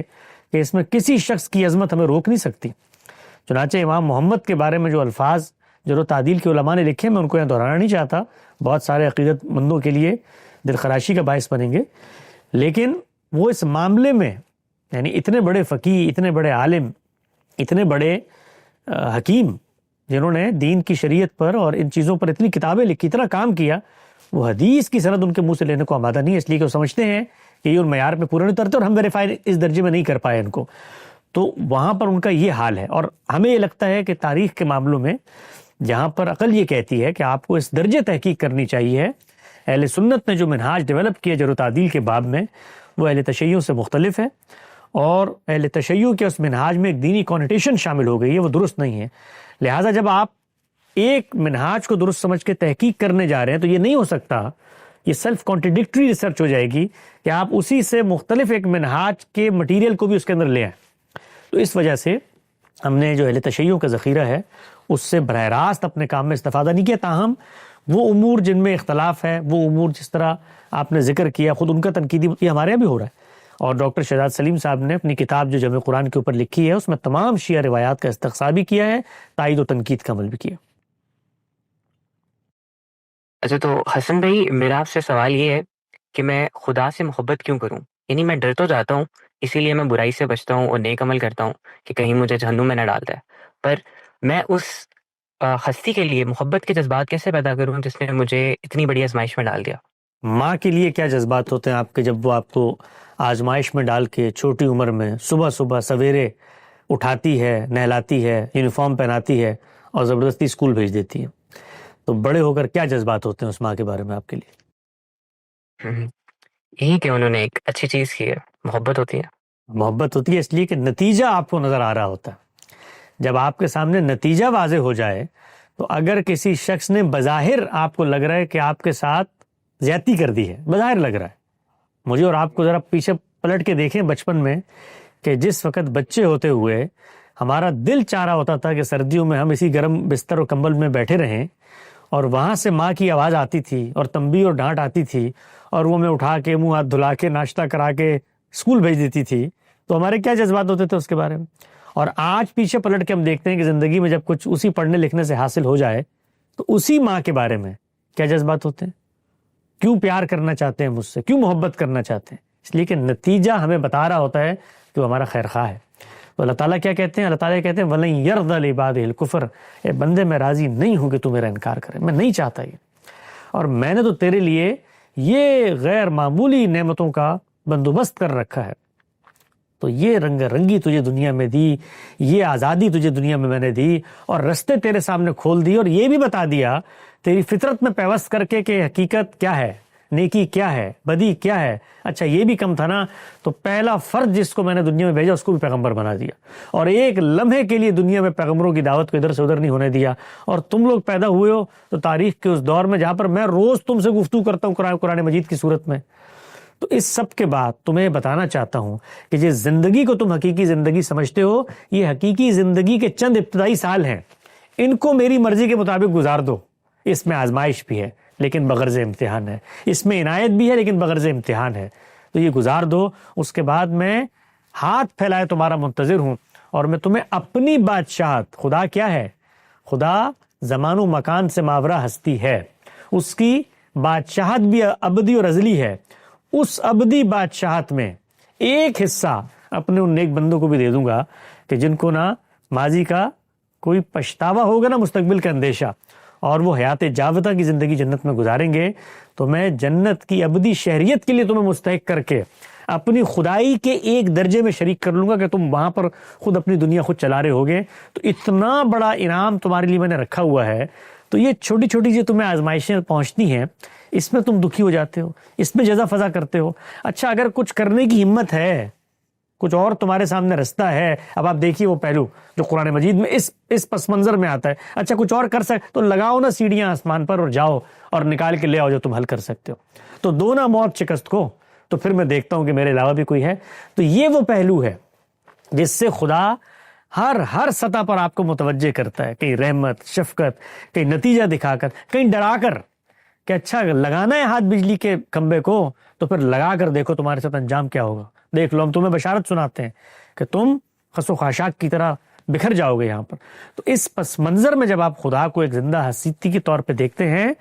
کہ اس میں کسی شخص کی عظمت ہمیں روک نہیں سکتی. چنانچہ امام محمد کے بارے میں جو الفاظ جر و تعدیل کے علماء نے لکھے، میں ان کو یہاں دہرانا نہیں چاہتا، بہت سارے عقیدت مندوں کے لیے دل خراشی کا باعث بنیں گے، لیکن وہ اس معاملے میں یعنی اتنے بڑے فقیہ، اتنے بڑے عالم، اتنے بڑے حکیم جنہوں نے دین کی شریعت پر اور ان چیزوں پر اتنی کتابیں لکھی، اتنا کام کیا، وہ حدیث کی سند ان کے منہ سے لینے کو آمادہ نہیں ہے، اس لیے کہ وہ سمجھتے ہیں کہ یہ ان معیار پہ پورا نہیں اترتے اور ہم ویریفائی اس درجے میں نہیں کر پائے ان کو. تو وہاں پر ان کا یہ حال ہے. اور ہمیں یہ لگتا ہے کہ تاریخ کے معاملوں میں جہاں پر عقل یہ کہتی ہے کہ آپ کو اس درجے تحقیق کرنی چاہیے، اہل سنت نے جو منہاج ڈیولپ کیا جر و تعدیل کے باب میں وہ اہل تشیع سے مختلف ہے، اور اہل تشیع کے اس منہاج میں ایک دینی کونیٹیشن شامل ہو گئی ہے، وہ درست نہیں ہے. لہٰذا جب آپ ایک منہاج کو درست سمجھ کے تحقیق کرنے جا رہے ہیں تو یہ نہیں ہو سکتا، یہ سیلف کانٹرڈکٹری ریسرچ ہو جائے گی کہ آپ اسی سے مختلف ایک منہاج کے مٹیریل کو بھی اس کے اندر لے آئیں. تو اس وجہ سے ہم نے جو اہل تشیع کا ذخیرہ ہے اس سے براہ راست اپنے کام میں استفادہ نہیں کیا. تاہم وہ امور جن میں اختلاف ہے، وہ امور جس طرح آپ نے ذکر کیا، خود ان کا تنقیدی یہ ہمارے یہاں بھی ہو رہا ہے. اور ڈاکٹر شہزاد سلیم صاحب نے اپنی کتاب جو جمع قرآن کے اوپر لکھی ہے اس میں تمام شیعہ روایات کا استقصاء بھی کیا ہے، تائید و تنقید کا عمل بھی کیا. اچھا، تو حسن بھائی میرا آپ سے سوال یہ ہے کہ میں خدا سے محبت کیوں کروں؟ یعنی میں ڈر تو جاتا ہوں، اسی لیے میں برائی سے بچتا ہوں اور نیک عمل کرتا ہوں کہ کہیں مجھے جہنم میں نہ ڈالتا ہے، پر میں اس ہستی کے لیے محبت کے جذبات کیسے پیدا کروں جس نے مجھے اتنی بڑی آزمائش میں ڈال دیا؟ ماں کے لیے کیا جذبات ہوتے ہیں آپ کے جب وہ آپ کو آزمائش میں ڈال کے چھوٹی عمر میں صبح صبح سویرے اٹھاتی ہے، نہلاتی ہے، یونیفارم پہناتی ہے اور زبردستی اسکول بھیج دیتی ہے؟ تو بڑے ہو کر کیا جذبات ہوتے ہیں اس ماں کے بارے میں آپ کے لیے؟ یہی کہ انہوں نے ایک اچھی چیز کی ہے، محبت ہوتی ہے۔ محبت ہوتی ہے اس لیے کہ نتیجہ آپ کو نظر آ رہا ہوتا ہے۔ جب آپ کے سامنے نتیجہ واضح ہو جائے تو اگر کسی شخص نے بظاہر آپ کو لگ رہا ہے کہ آپ کے ساتھ زیادتی کر دی ہے، بظاہر لگ رہا ہے، مجھے اور آپ کو ذرا پیچھے پلٹ کے دیکھیں بچپن میں کہ جس وقت بچے ہوتے ہوئے ہمارا دل چاہ رہا ہوتا تھا کہ سردیوں میں ہم اسی گرم بستر و کمبل میں بیٹھے رہیں، اور وہاں سے ماں کی آواز آتی تھی اور تنبیہ اور ڈانٹ آتی تھی اور وہ میں اٹھا کے منہ ہاتھ دھلا کے ناشتہ کرا کے اسکول بھیج دیتی تھی، تو ہمارے کیا جذبات ہوتے تھے اس کے بارے میں؟ اور آج پیچھے پلٹ کے ہم دیکھتے ہیں کہ زندگی میں جب کچھ اسی پڑھنے لکھنے سے حاصل ہو جائے تو اسی ماں کے بارے میں کیا جذبات ہوتے ہیں؟ کیوں پیار کرنا چاہتے ہیں مجھ سے، کیوں محبت کرنا چاہتے ہیں؟ اس لیے کہ نتیجہ ہمیں بتا رہا ہوتا ہے کہ وہ ہمارا خیر خواہ ہے۔ تو اللہ تعالیٰ کیا کہتے ہیں؟ اللہ تعالیٰ کہتے ہیں وَلَن يَرْضَ لِعِبَادِهِ الْكُفْرَ، اے بندے میں راضی نہیں ہوں کہ تو میرا انکار کرے، میں نہیں چاہتا یہ، اور میں نے تو تیرے لیے یہ غیر معمولی نعمتوں کا بندوبست کر رکھا ہے، تو یہ رنگ رنگی تجھے دنیا میں دی، یہ آزادی تجھے دنیا میں نے دی، اور رستے تیرے سامنے کھول دیے، اور یہ بھی بتا دیا تیری فطرت میں پیوست کر کے کہ حقیقت کیا ہے، نیکی کیا ہے، بدی کیا ہے۔ اچھا یہ بھی کم تھا نا، تو پہلا فرد جس کو میں نے دنیا میں بھیجا اس کو بھی پیغمبر بنا دیا، اور ایک لمحے کے لیے دنیا میں پیغمبروں کی دعوت کو ادھر سے ادھر نہیں ہونے دیا، اور تم لوگ پیدا ہوئے ہو تو تاریخ کے اس دور میں جہاں پر میں روز تم سے گفتگو کرتا ہوں قرآن مجید کی صورت میں۔ تو اس سب کے بعد تمہیں بتانا چاہتا ہوں کہ جس زندگی کو تم حقیقی زندگی سمجھتے ہو، یہ حقیقی زندگی کے چند ابتدائی سال ہیں، ان کو میری مرضی کے مطابق گزار دو۔ اس میں آزمائش بھی ہے لیکن بغرض امتحان ہے، اس میں عنایت بھی ہے لیکن بغرض امتحان ہے، تو یہ گزار دو۔ اس کے بعد میں ہاتھ پھیلائے تمہارا منتظر ہوں، اور میں تمہیں اپنی بادشاہت، خدا کیا ہے؟ خدا زمان و مکان سے ماورا ہستی ہے، اس کی بادشاہت بھی ابدی اور ازلی ہے، اس ابدی بادشاہت میں ایک حصہ اپنے ان نیک بندوں کو بھی دے دوں گا کہ جن کو نہ ماضی کا کوئی پچھتاوا ہوگا نہ مستقبل کا اندیشہ، اور وہ حیات جاودہ کی زندگی جنت میں گزاریں گے، تو میں جنت کی ابدی شہریت کے لیے تمہیں مستحق کر کے اپنی خدائی کے ایک درجے میں شریک کر لوں گا کہ تم وہاں پر خود اپنی دنیا خود چلا رہے ہوگے۔ تو اتنا بڑا انعام تمہارے لیے میں نے رکھا ہوا ہے، تو یہ چھوٹی چھوٹی جو تمہیں آزمائشیں پہنچتی ہیں اس میں تم دکھی ہو جاتے ہو، اس میں جزا فضا کرتے ہو۔ اچھا اگر کچھ کرنے کی ہمت ہے، کچھ اور تمہارے سامنے رستہ ہے، اب آپ دیکھیے وہ پہلو جو قرآن مجید میں اس پس منظر میں آتا ہے، اچھا کچھ اور کر سکتے تو لگاؤ نا سیڑھیاں آسمان پر اور جاؤ اور نکال کے لے آؤ جو تم حل کر سکتے ہو، تو دو نا موت شکست کو، تو پھر میں دیکھتا ہوں کہ میرے علاوہ بھی کوئی ہے۔ تو یہ وہ پہلو ہے جس سے خدا ہر سطح پر آپ کو متوجہ کرتا ہے، کہیں رحمت، شفقت، کہیں نتیجہ دکھا کر، کہیں ڈرا کر کہ اچھا لگانا ہے ہاتھ بجلی کے کھمبے کو تو پھر لگا کر دیکھو تمہارے ساتھ انجام کیا ہوگا، دیکھ لو ہم تمہیں بشارت سناتے ہیں کہ تم خس و خاشاک کی طرح بکھر جاؤ گے یہاں پر۔ تو اس پس منظر میں جب آپ خدا کو ایک زندہ ہستی کے طور پہ دیکھتے ہیں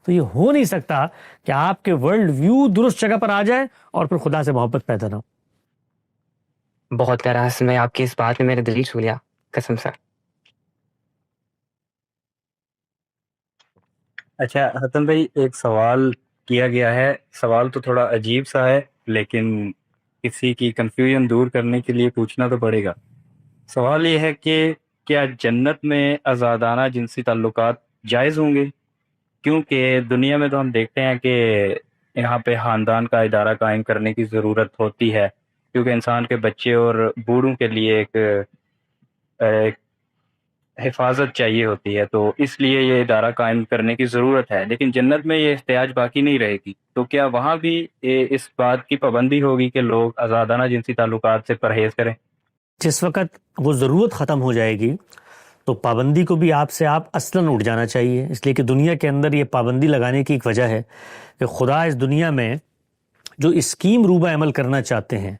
تو یہ ہو نہیں سکتا کہ آپ کے ورلڈ ویو درست جگہ پر آ جائے اور پھر خدا سے محبت پیدا نہ ہو۔ بہت پیارا حسن بھائی، آپ کی اس بات نے میرے دل چھو لیا، قسم سے۔ اچھا حسن بھائی، ایک سوال کیا گیا ہے، سوال تو تھوڑا عجیب سا ہے لیکن کسی کی کنفیوژن دور کرنے کے لیے پوچھنا تو پڑے گا۔ سوال یہ ہے کہ کیا جنت میں آزادانہ جنسی تعلقات جائز ہوں گے؟ کیونکہ دنیا میں تو ہم دیکھتے ہیں کہ یہاں پہ خاندان کا ادارہ قائم کرنے کی ضرورت ہوتی ہے، کیونکہ انسان کے بچے اور بوڑھوں کے لیے ایک حفاظت چاہیے ہوتی ہے، تو اس لیے یہ ادارہ قائم کرنے کی ضرورت ہے، لیکن جنت میں یہ احتیاج باقی نہیں رہے گی، تو کیا وہاں بھی اس بات کی پابندی ہوگی کہ لوگ آزادانہ جنسی تعلقات سے پرہیز کریں؟ جس وقت وہ ضرورت ختم ہو جائے گی تو پابندی کو بھی آپ اصلاً اٹھ جانا چاہیے، اس لیے کہ دنیا کے اندر یہ پابندی لگانے کی ایک وجہ ہے کہ خدا اس دنیا میں جو اسکیم روبہ عمل کرنا چاہتے ہیں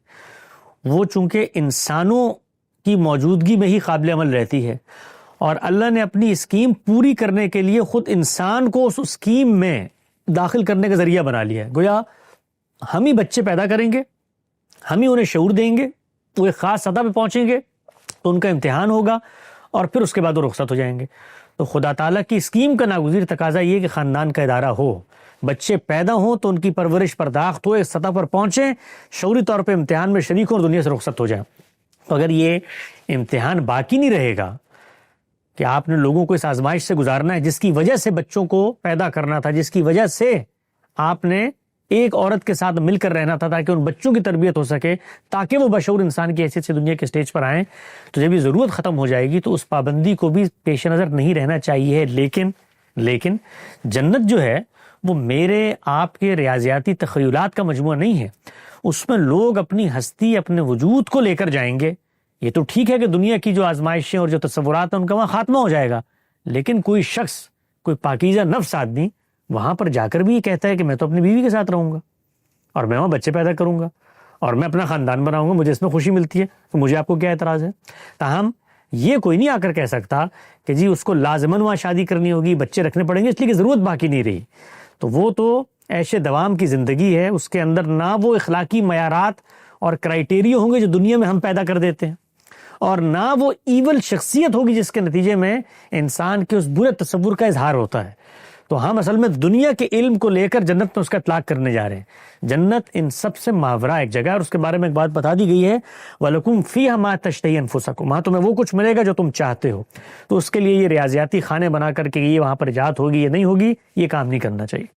وہ چونکہ انسانوں کی موجودگی میں ہی قابل عمل رہتی ہے، اور اللہ نے اپنی اسکیم پوری کرنے کے لیے خود انسان کو اس اسکیم میں داخل کرنے کا ذریعہ بنا لیا ہے۔ گویا ہم ہی بچے پیدا کریں گے، ہم ہی انہیں شعور دیں گے، وہ ایک خاص سطح پہ پہنچیں گے تو ان کا امتحان ہوگا اور پھر اس کے بعد وہ رخصت ہو جائیں گے۔ تو خدا تعالیٰ کی اسکیم کا ناگزیر تقاضا یہ کہ خاندان کا ادارہ ہو بچے پیدا ہوں تو ان کی پرورش پرداخت ہو، ایک سطح پر پہنچیں، شعوری طور پہ امتحان میں شریک ہوں اور دنیا سے رخصت ہو جائیں۔ تو اگر یہ امتحان باقی نہیں رہے گا کہ آپ نے لوگوں کو اس آزمائش سے گزارنا ہے جس کی وجہ سے بچوں کو پیدا کرنا تھا، جس کی وجہ سے آپ نے ایک عورت کے ساتھ مل کر رہنا تھا تاکہ ان بچوں کی تربیت ہو سکے، تاکہ وہ بشعور انسان کی حیثیت سے دنیا کے سٹیج پر آئیں، تو جب یہ ضرورت ختم ہو جائے گی تو اس پابندی کو بھی پیش نظر نہیں رہنا چاہیے۔ لیکن جنت جو ہے وہ میرے آپ کے ریاضیاتی تخیلات کا مجموعہ نہیں ہے، اس میں لوگ اپنی ہستی، اپنے وجود کو لے کر جائیں گے۔ یہ تو ٹھیک ہے کہ دنیا کی جو آزمائشیں اور جو تصورات ہیں ان کا وہاں خاتمہ ہو جائے گا، لیکن کوئی شخص، کوئی پاکیزہ نفس آدمی وہاں پر جا کر بھی یہ کہتا ہے کہ میں تو اپنی بیوی کے ساتھ رہوں گا اور میں وہاں بچے پیدا کروں گا اور میں اپنا خاندان بناؤں گا، مجھے اس میں خوشی ملتی ہے، تو مجھے آپ کو کیا اعتراض ہے؟ تاہم یہ کوئی نہیں آ کر کہہ سکتا کہ جی اس کو لازماً وہاں شادی کرنی ہوگی، بچے رکھنے پڑیں گے اس لیے کہ ضرورت باقی نہیں رہی۔ تو وہ تو عیش دوام کی زندگی ہے، اس کے اندر نہ وہ اخلاقی معیارات اور کرائیٹیریا ہوں گے جو دنیا میں ہم پیدا کر دیتے ہیں، اور نہ وہ ایول شخصیت ہوگی جس کے نتیجے میں انسان کے اس برے تصور کا اظہار ہوتا ہے۔ تو ہم اصل میں دنیا کے علم کو لے کر جنت میں اس کا اطلاق کرنے جا رہے ہیں۔ جنت ان سب سے ماورا ایک جگہ ہے، اور اس کے بارے میں ایک بات بتا دی گئی ہے، وَلَكُمْ فِيهَا مَا تَشْتَهِي أَنفُسَكُمْ، وہاں تمہیں وہ کچھ ملے گا جو تم چاہتے ہو۔ تو اس کے لیے یہ ریاضیاتی خانے بنا کر کے یہ وہاں پر ایجاد ہوگی یا نہیں ہوگی، یہ کام نہیں کرنا چاہیے۔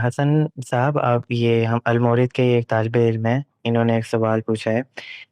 حسن صاحب، آپ یہ ہم المورد کے ایک طالب علم ہیں، انہوں نے ایک سوال پوچھا ہے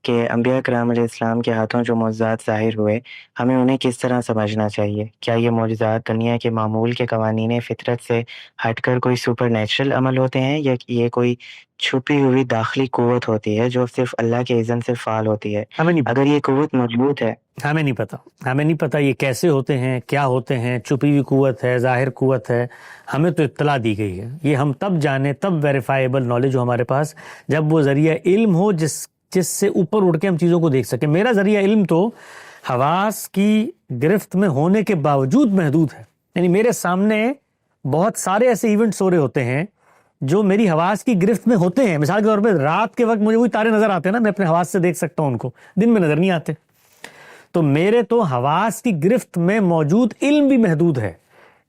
کہ انبیاء کرام علیہ السلام کے ہاتھوں جو معجزات ظاہر ہوئے، ہمیں انہیں کس طرح سمجھنا چاہیے؟ کیا یہ معجزات دنیا کے معمول کے قوانین فطرت سے ہٹ کر کوئی سپر نیچرل عمل ہوتے ہیں، یا یہ کوئی چھپی ہوئی داخلی قوت ہوتی ہے جو صرف اللہ کے اذن سے فعال ہوتی ہے؟ ہمیں نہیں اگر یہ قوت مضبوط ہے، ہمیں نہیں پتہ یہ کیسے ہوتے ہیں، کیا ہوتے ہیں، چھپی ہوئی قوت ہے، ظاہر قوت ہے، ہمیں تو اطلاع دی گئی ہے۔ یہ ہم تب جانے، تب ویریفائیبل نالج ہو ہمارے پاس جب وہ ذریعہ علم ہو جس سے اوپر اٹھ کے ہم چیزوں کو دیکھ سکیں۔ میرا ذریعہ علم تو حواس کی گرفت میں ہونے کے باوجود محدود ہے، یعنی میرے سامنے بہت سارے ایسے ایونٹس ہو رہے ہوتے ہیں جو میری حواس کی گرفت میں ہوتے ہیں۔ مثال کے طور پہ رات کے وقت مجھے وہی تارے نظر آتے ہیں نا، میں اپنے حواس سے دیکھ سکتا ہوں ان کو، دن میں نظر نہیں آتے۔ تو میرے تو حواس کی گرفت میں موجود علم بھی محدود ہے۔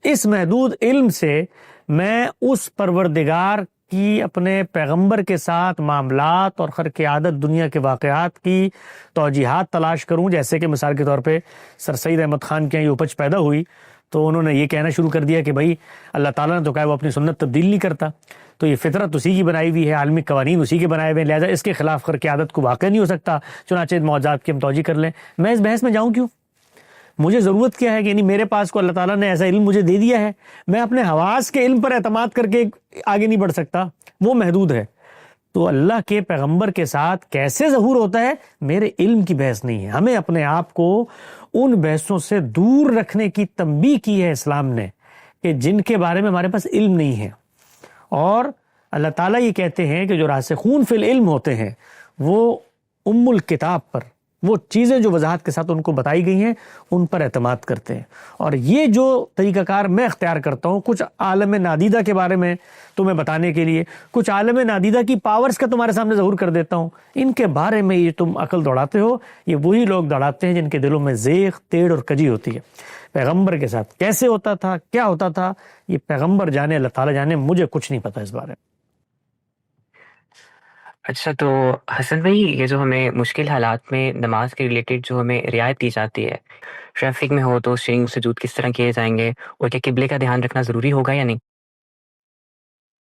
اس محدود علم سے میں اس پروردگار کی، اپنے پیغمبر کے ساتھ معاملات اور خرق عادت دنیا کے واقعات کی توجیحات تلاش کروں۔ جیسے کہ مثال کے طور پہ سر سید احمد خان کے یہاں یہ اپج پیدا ہوئی تو انہوں نے یہ کہنا شروع کر دیا کہ بھائی اللہ تعالیٰ نے تو کہا وہ اپنی سنت تبدیل نہیں کرتا، تو یہ فطرت اسی کی بنائی ہوئی ہے، عالمی قوانین اسی کے بنائے ہوئے ہیں، لہٰذا اس کے خلاف خرق عادت کو واقع نہیں ہو سکتا، چنانچہ معجزات کی ہم توجیہ کر لیں۔ میں اس بحث میں جاؤں کیوں؟ مجھے ضرورت کیا ہے کہ یعنی میرے پاس کو اللہ تعالیٰ نے ایسا علم مجھے دے دیا ہے، میں اپنے حواس کے علم پر اعتماد کر کے آگے نہیں بڑھ سکتا، وہ محدود ہے۔ تو اللہ کے پیغمبر کے ساتھ کیسے ظہور ہوتا ہے، میرے علم کی بحث نہیں ہے۔ ہمیں اپنے آپ کو ان بحثوں سے دور رکھنے کی تنبیہ کی ہے اسلام نے کہ جن کے بارے میں ہمارے پاس علم نہیں ہے۔ اور اللہ تعالیٰ یہ کہتے ہیں کہ جو راسخون فی العلم ہوتے ہیں وہ ام الکتاب پر، وہ چیزیں جو وضاحت کے ساتھ ان کو بتائی گئی ہیں ان پر اعتماد کرتے ہیں۔ اور یہ جو طریقہ کار میں اختیار کرتا ہوں کچھ عالم نادیدہ کے بارے میں تمہیں بتانے کے لیے، کچھ عالم نادیدہ کی پاورز کا تمہارے سامنے ظہور کر دیتا ہوں، ان کے بارے میں یہ تم عقل دوڑاتے ہو، یہ وہی لوگ دوڑاتے ہیں جن کے دلوں میں زیغ، تیڑ اور کجی ہوتی ہے۔ پیغمبر کے ساتھ کیسے ہوتا تھا، کیا ہوتا تھا، یہ پیغمبر جانے، اللہ تعالیٰ جانے، مجھے کچھ نہیں پتا اس بارے میں۔ اچھا، تو حسن بھائی، یہ جو ہمیں مشکل حالات میں نماز کے ریلیٹڈ جو ہمیں رعایت دی جاتی ہے، ٹریفک میں ہو تو شینگ سجود کس طرح کیے جائیں گے، اور کیا قبلے کا دھیان رکھنا ضروری ہوگا یا نہیں؟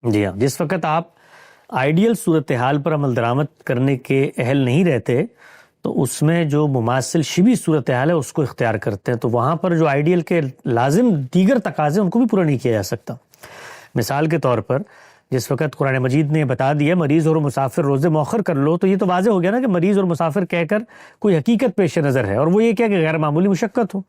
جی ہاں، جس وقت آپ آئیڈیل صورتحال پر عمل درآمد کرنے کے اہل نہیں رہتے تو اس میں جو مماثل شبیہ صورتحال ہے اس کو اختیار کرتے ہیں، تو وہاں پر جو آئیڈیل کے لازم دیگر تقاضے ان کو بھی پورا نہیں کیا جا سکتا۔ مثال کے طور پر جس وقت قرآن مجید نے بتا دیا مریض اور مسافر روزے مؤخر کر لو، تو یہ تو واضح ہو گیا نا کہ مریض اور مسافر کہہ کر کوئی حقیقت پیش نظر ہے، اور وہ یہ کیا کہ غیر معمولی مشقت ہو،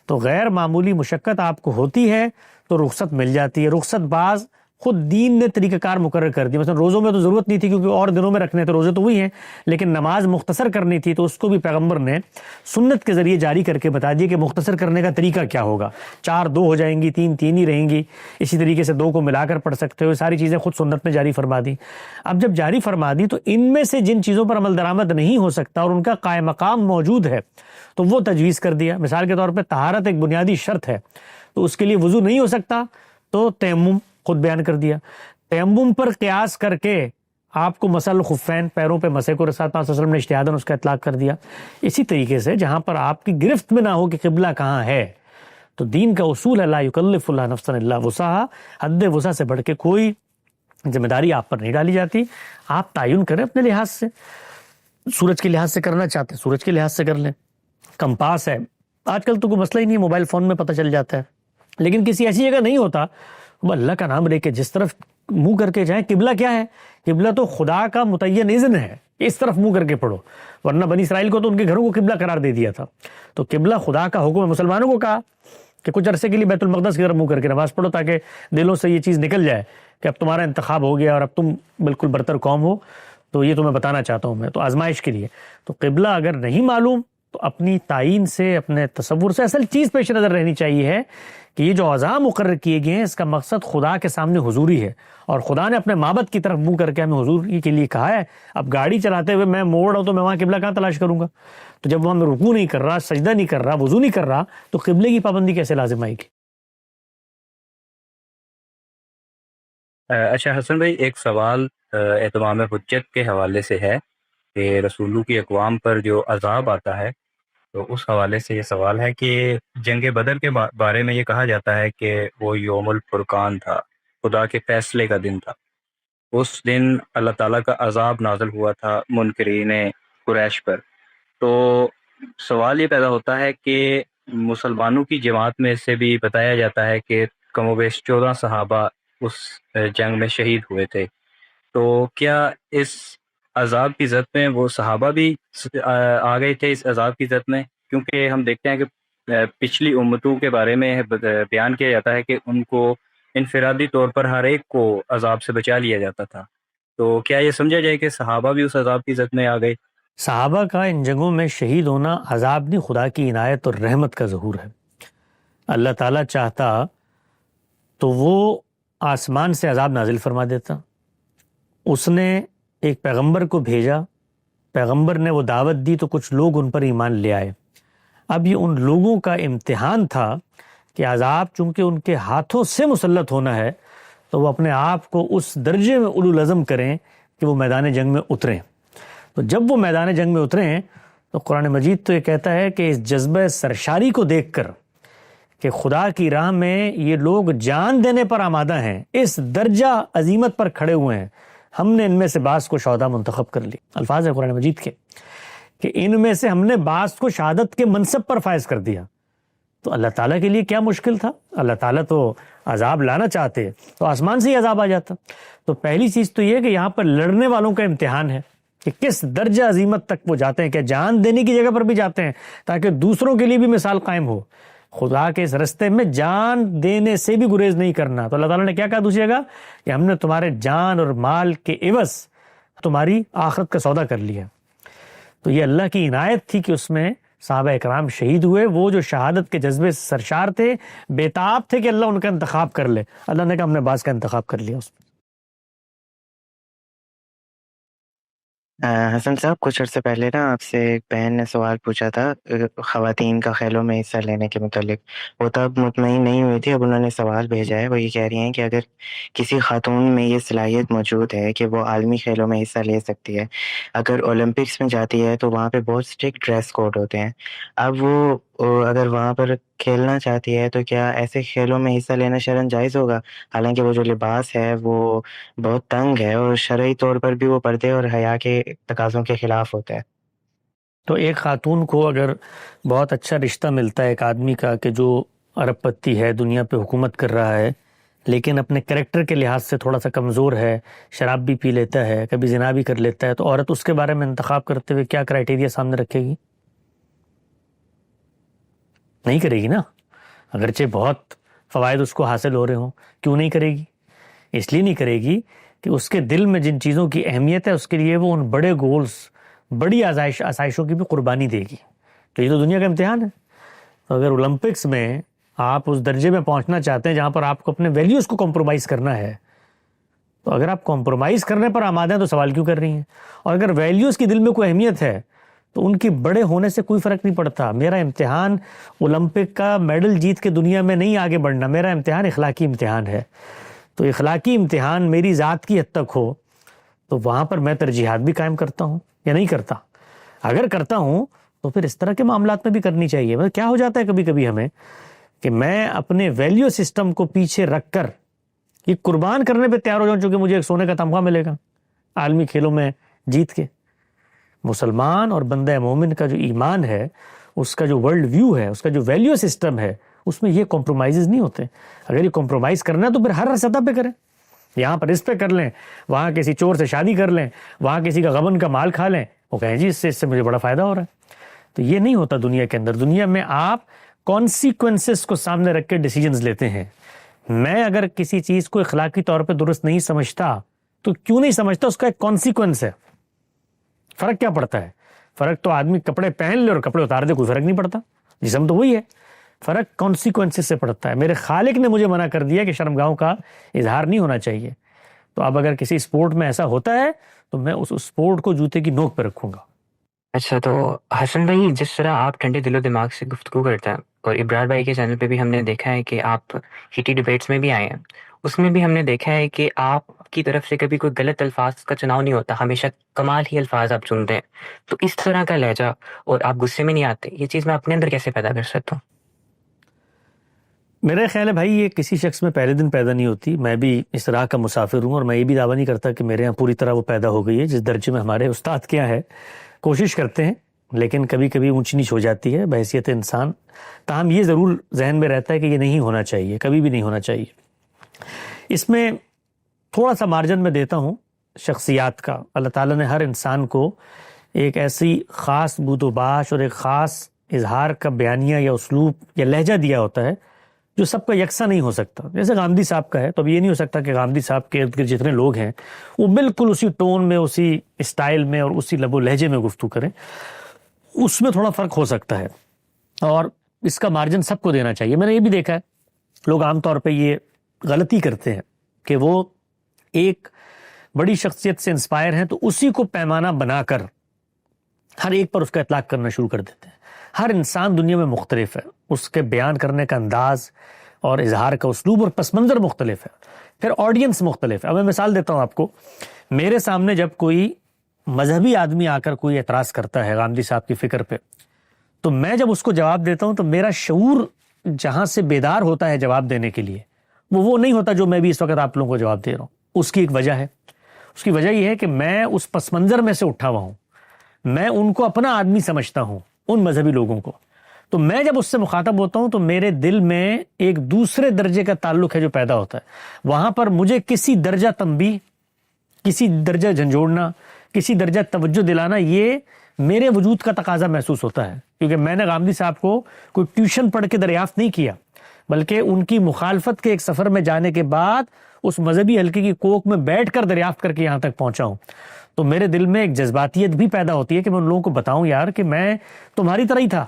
تو غیر معمولی مشقت آپ کو ہوتی ہے تو رخصت مل جاتی ہے۔ رخصت بعض خود دین نے طریقہ کار مقرر کر دی، مثلا روزوں میں تو ضرورت نہیں تھی کیونکہ اور دنوں میں رکھنے تھے، روزے تو وہی ہیں، لیکن نماز مختصر کرنی تھی تو اس کو بھی پیغمبر نے سنت کے ذریعے جاری کر کے بتا دیا کہ مختصر کرنے کا طریقہ کیا ہوگا، 4 2 ہو جائیں گی، 3 3 ہی رہیں گی، اسی طریقے سے 2 کو ملا کر پڑھ سکتے ہو، یہ ساری چیزیں خود سنت نے جاری فرما دی۔ اب جب جاری فرما دی تو ان میں سے جن چیزوں پر عمل درآمد نہیں ہو سکتا اور ان کا قائم مقام موجود ہے تو وہ تجویز کر دیا۔ مثال کے طور پہ طہارت ایک بنیادی شرط ہے، تو اس کے لیے وضو نہیں ہو سکتا تو تیمم خود بیان کر دیا. تیمم پر قیاس کر کے آپ کو مسح الخفین پیروں پہ مسح کو رسول پاک صلی اللہ علیہ وسلم نے اجتہاداً اس کا اطلاق کر دیا. اسی طریقے سے جہاں پر آپ کی گرفت میں نہ ہو کہ قبلہ کہاں ہے، تو دین کا اصول ہے لا یکلف اللہ نفسا الا وسعہا، حد وسع سے بڑھ کے کوئی ذمہ داری آپ پر نہیں ڈالی جاتی. آپ تعین کریں اپنے لحاظ سے، سورج کے لحاظ سے کرنا چاہتے ہیں سورج کے لحاظ سے کر لیں. کمپاس ہے، آج کل تو کوئی مسئلہ ہی نہیں، موبائل فون میں پتہ چل جاتا ہے. لیکن کسی ایسی جگہ نہیں ہوتا، وہ اللہ کا نام لے کے جس طرف منہ کر کے جائیں. قبلہ کیا ہے؟ قبلہ تو خدا کا متعین اذن ہے، اس طرف منہ کر کے پڑھو، ورنہ بنی اسرائیل کو تو ان کے گھروں کو قبلہ قرار دے دیا تھا. تو قبلہ خدا کا حکم ہے. مسلمانوں کو کہا کہ کچھ عرصے کے لیے بیت المقدس کی طرف منہ کر کے نماز پڑھو تاکہ دلوں سے یہ چیز نکل جائے کہ اب تمہارا انتخاب ہو گیا اور اب تم بالکل برتر قوم ہو. تو یہ تمہیں بتانا چاہتا ہوں میں، تو آزمائش کے لیے. تو قبلہ اگر نہیں معلوم تو اپنی تعین سے، اپنے تصور سے اصل چیز پیش نظر رہنی چاہیے ہے کہ یہ جو اعضاء مقرر کیے گئے ہیں اس کا مقصد خدا کے سامنے حضوری ہے، اور خدا نے اپنے معبد کی طرف منہ کر کے ہمیں حضوری کے لیے کہا ہے. اب گاڑی چلاتے ہوئے میں موڑ رہا ہوں تو میں وہاں قبلہ کہاں تلاش کروں گا؟ تو جب وہاں میں رکوع نہیں کر رہا، سجدہ نہیں کر رہا، وضو نہیں کر رہا، تو قبلے کی پابندی کیسے لازم آئے گی؟ اچھا حسن بھائی، ایک سوال اتمام حجت کے حوالے سے ہے کہ رسولوں کی اقوام پر جو عذاب آتا ہے، تو اس حوالے سے یہ سوال ہے کہ جنگ بدر کے بارے میں یہ کہا جاتا ہے کہ وہ یوم الفرقان تھا، خدا کے فیصلے کا دن تھا. اس دن اللہ تعالیٰ کا عذاب نازل ہوا تھا منکرین قریش پر. تو سوال یہ پیدا ہوتا ہے کہ مسلمانوں کی جماعت میں سے بھی بتایا جاتا ہے کہ کم و بیش 14 صحابہ اس جنگ میں شہید ہوئے تھے. تو کیا اس عذاب کی زد میں وہ صحابہ بھی آ گئے تھے اس عذاب کی زد میں؟ کیونکہ ہم دیکھتے ہیں کہ پچھلی امتوں کے بارے میں بیان کیا جاتا ہے کہ ان کو انفرادی طور پر ہر ایک کو عذاب سے بچا لیا جاتا تھا. تو کیا یہ سمجھا جائے کہ صحابہ بھی اس عذاب کی زد میں آ گئے؟ صحابہ کا ان جنگوں میں شہید ہونا عذاب نہیں، خدا کی عنایت اور رحمت کا ظہور ہے. اللہ تعالیٰ چاہتا تو وہ آسمان سے عذاب نازل فرما دیتا. اس نے ایک پیغمبر کو بھیجا، پیغمبر نے وہ دعوت دی تو کچھ لوگ ان پر ایمان لے آئے. اب یہ ان لوگوں کا امتحان تھا کہ عذاب چونکہ ان کے ہاتھوں سے مسلط ہونا ہے تو وہ اپنے آپ کو اس درجے میں اولو العزم کریں کہ وہ میدان جنگ میں اتریں. تو جب وہ میدان جنگ میں اتریں تو قرآن مجید تو یہ کہتا ہے کہ اس جذبہ سرشاری کو دیکھ کر کہ خدا کی راہ میں یہ لوگ جان دینے پر آمادہ ہیں، اس درجہ عظیمت پر کھڑے ہوئے ہیں، ہم نے ان میں سے بعض کو شہداء منتخب کر لی. الفاظ ہے قرآن مجید کے کہ ان میں سے ہم نے بعض کو شہادت کے منصب پر فائز کر دیا. تو اللہ تعالیٰ کے لیے کیا مشکل تھا؟ اللہ تعالیٰ تو عذاب لانا چاہتے تو آسمان سے ہی عذاب آ جاتا. تو پہلی چیز تو یہ کہ یہاں پر لڑنے والوں کا امتحان ہے کہ کس درجہ عظیمت تک وہ جاتے ہیں، کہ جان دینے کی جگہ پر بھی جاتے ہیں تاکہ دوسروں کے لیے بھی مثال قائم ہو. خدا کے اس رستے میں جان دینے سے بھی گریز نہیں کرنا. تو اللہ تعالیٰ نے کیا کہا دوسری جگہ کہ ہم نے تمہارے جان اور مال کے عوض تمہاری آخرت کا سودا کر لیا. تو یہ اللہ کی عنایت تھی کہ اس میں صحابہ اکرام شہید ہوئے. وہ جو شہادت کے جذبے سے سرشار تھے، بیتاب تھے کہ اللہ ان کا انتخاب کر لے، اللہ نے کہا ہم نے بعض کا انتخاب کر لیا اس میں. حسن صاحب، کچھ عرصے پہلے نا آپ سے ایک بہن نے سوال پوچھا تھا خواتین کا کھیلوں میں حصہ لینے کے متعلق. وہ تب مطمئن نہیں ہوئی تھی، اب انہوں نے سوال بھیجا ہے. وہ یہ کہہ رہی ہیں کہ اگر کسی خاتون میں یہ صلاحیت موجود ہے کہ وہ عالمی کھیلوں میں حصہ لے سکتی ہے، اگر اولمپکس میں جاتی ہے تو وہاں پہ بہت اسٹرکٹ ڈریس کوڈ ہوتے ہیں. اب وہ اگر وہاں پر کھیلنا چاہتی ہے تو کیا ایسے کھیلوں میں حصہ لینا شرعاً جائز ہوگا؟ حالانکہ وہ جو لباس ہے وہ بہت تنگ ہے اور شرعی طور پر بھی وہ پردے اور حیا کے تقاضوں کے خلاف ہوتا ہے. تو ایک خاتون کو اگر بہت اچھا رشتہ ملتا ہے ایک آدمی کا کہ جو ارب پتی ہے، دنیا پہ حکومت کر رہا ہے، لیکن اپنے کریکٹر کے لحاظ سے تھوڑا سا کمزور ہے، شراب بھی پی لیتا ہے، کبھی زنا بھی کر لیتا ہے، تو عورت اس کے بارے میں انتخاب کرتے ہوئے کیا کرائٹیریا سامنے رکھے گی؟ نہیں کرے گی نا. اگرچہ بہت فوائد اس کو حاصل ہو رہے ہوں، کیوں نہیں کرے گی؟ اس لیے نہیں کرے گی کہ اس کے دل میں جن چیزوں کی اہمیت ہے اس کے لیے وہ ان بڑے گولز، بڑی آسائشوں کی بھی قربانی دے گی. تو یہ تو دنیا کا امتحان ہے. تو اگر اولمپکس میں آپ اس درجے میں پہنچنا چاہتے ہیں جہاں پر آپ کو اپنے ویلیوز کو کمپرومائز کرنا ہے، تو اگر آپ کمپرومائز کرنے پر آمادہ ہیں تو سوال کیوں کر رہی ہیں؟ اور اگر ویلیوز کی دل میں کوئی اہمیت ہے تو ان کی بڑے ہونے سے کوئی فرق نہیں پڑتا. میرا امتحان اولمپک کا میڈل جیت کے دنیا میں نہیں آگے بڑھنا، میرا امتحان اخلاقی امتحان ہے. تو اخلاقی امتحان میری ذات کی حد تک ہو تو وہاں پر میں ترجیحات بھی قائم کرتا ہوں یا نہیں کرتا. اگر کرتا ہوں تو پھر اس طرح کے معاملات میں بھی کرنی چاہیے. مطلب کیا ہو جاتا ہے کبھی کبھی ہمیں کہ میں اپنے ویلیو سسٹم کو پیچھے رکھ کر یہ قربان کرنے پہ تیار ہو جاؤں چونکہ مجھے ایک سونے کا تمغہ ملے گا عالمی کھیلوں میں جیت کے. مسلمان اور بندہ مومن کا جو ایمان ہے، اس کا جو ورلڈ ویو ہے، اس کا جو ویلیو سسٹم ہے، اس میں یہ کمپرومائزز نہیں ہوتے. اگر یہ کمپرومائز کرنا ہے تو پھر ہر سطح پہ کریں. یہاں پر اس پہ کر لیں، وہاں کسی چور سے شادی کر لیں، وہاں کسی کا غبن کا مال کھا لیں، وہ کہیں جی اس سے مجھے بڑا فائدہ ہو رہا ہے. تو یہ نہیں ہوتا دنیا کے اندر. دنیا میں آپ کانسیکوینسز کو سامنے رکھ کے ڈیسیجنز لیتے ہیں. میں اگر کسی چیز کو اخلاقی طور پہ درست نہیں سمجھتا تو کیوں نہیں سمجھتا، اس کا ایک کانسیکوینس ہے. فرق کیا پڑتا ہے؟ فرق تو آدمی کپڑے پہن لے اور کپڑے اتار دے، کوئی فرق نہیں پڑتا. جسم تو وہی ہے، فرق کانسیکوینسز سے پڑتا ہے. میرے خالق نے مجھے منع کر دیا کہ شرمگاہوں کا اظہار نہیں ہونا چاہیے. تو اب اگر کسی اسپورٹ میں ایسا ہوتا ہے تو میں اس اسپورٹ کو جوتے کی نوک پہ رکھوں گا. اچھا، تو حسن بھائی، جس طرح آپ ٹھنڈے دل و دماغ سے گفتگو کرتے ہیں، اور ابرار بھائی کے چینل پہ بھی ہم نے دیکھا ہے کہ آپ ہیٹی ڈبیٹس میں بھی آئے ہیں، اس میں بھی ہم نے دیکھا ہے کہ آپ کی طرف سے کبھی کوئی غلط الفاظ کا چناؤ نہیں ہوتا، ہمیشہ کمال ہی الفاظ آپ چنتے ہیں. تو اس طرح کا لہجہ اور آپ غصے میں نہیں آتے، یہ چیز میں اپنے اندر کیسے پیدا کر سکتا ہوں؟ میرا خیال ہے بھائی یہ کسی شخص میں پہلے دن پیدا نہیں ہوتی. میں بھی اس طرح کا مسافر ہوں اور میں یہ بھی دعویٰ نہیں کرتا کہ میرے یہاں پوری طرح وہ پیدا ہو گئی ہے. جس درجے میں ہمارے استاد کیا ہے کوشش کرتے ہیں، لیکن کبھی کبھی اونچ نیچ ہو جاتی ہے بحیثیت انسان. تاہم یہ ضرور ذہن میں رہتا ہے کہ یہ نہیں ہونا چاہیے، کبھی بھی نہیں ہونا چاہیے. اس میں تھوڑا سا مارجن میں دیتا ہوں شخصیات کا. اللہ تعالیٰ نے ہر انسان کو ایک ایسی خاص بود و باش اور ایک خاص اظہار کا بیانیہ یا اسلوب یا لہجہ دیا ہوتا ہے جو سب کا یکساں نہیں ہو سکتا. جیسے غامدی صاحب کا ہے، تو اب یہ نہیں ہو سکتا کہ غامدی صاحب کے ارد گرد جتنے لوگ ہیں وہ بالکل اسی ٹون میں، اسی اسٹائل میں اور اسی لب و لہجے میں گفتگو کریں. اس میں تھوڑا فرق ہو سکتا ہے اور اس کا مارجن سب کو دینا چاہیے. میں نے یہ بھی دیکھا ہے لوگ عام طور پہ یہ غلطی کرتے ہیں کہ وہ ایک بڑی شخصیت سے انسپائر ہیں تو اسی کو پیمانہ بنا کر ہر ایک پر اس کا اطلاق کرنا شروع کر دیتے ہیں. ہر انسان دنیا میں مختلف ہے، اس کے بیان کرنے کا انداز اور اظہار کا اسلوب اور پس منظر مختلف ہے، پھر آڈینس مختلف ہے. اب میں مثال دیتا ہوں آپ کو. میرے سامنے جب کوئی مذہبی آدمی آ کر کوئی اعتراض کرتا ہے غامدی صاحب کی فکر پہ، تو میں جب اس کو جواب دیتا ہوں تو میرا شعور جہاں سے بیدار ہوتا ہے جواب دینے کے لیے وہ نہیں ہوتا جو میں بھی اس وقت آپ لوگوں کو جواب دے رہا ہوں. اس کی ایک وجہ ہے. اس کی وجہ یہ ہے کہ میں اس پس منظر میں سے اٹھا ہوا ہوں. میں ان کو اپنا آدمی سمجھتا ہوں، ان مذہبی لوگوں کو. تو میں جب اس سے مخاطب ہوتا ہوں تو میرے دل میں ایک دوسرے درجے کا تعلق ہے جو پیدا ہوتا ہے. وہاں پر مجھے کسی درجہ تنبیہ، کسی درجہ جھنجھوڑنا، کسی درجہ توجہ دلانا، یہ میرے وجود کا تقاضا محسوس ہوتا ہے. کیونکہ میں نے غامدی صاحب کو کوئی ٹیوشن پڑھ کے دریافت نہیں کیا، بلکہ ان کی مخالفت کے ایک سفر میں جانے کے بعد اس مذہبی حلقے کی کوک میں بیٹھ کر دریافت کر کے یہاں تک پہنچا ہوں. تو میرے دل میں ایک جذباتیت بھی پیدا ہوتی ہے کہ میں ان لوگوں کو بتاؤں یار کہ میں تمہاری طرح ہی تھا،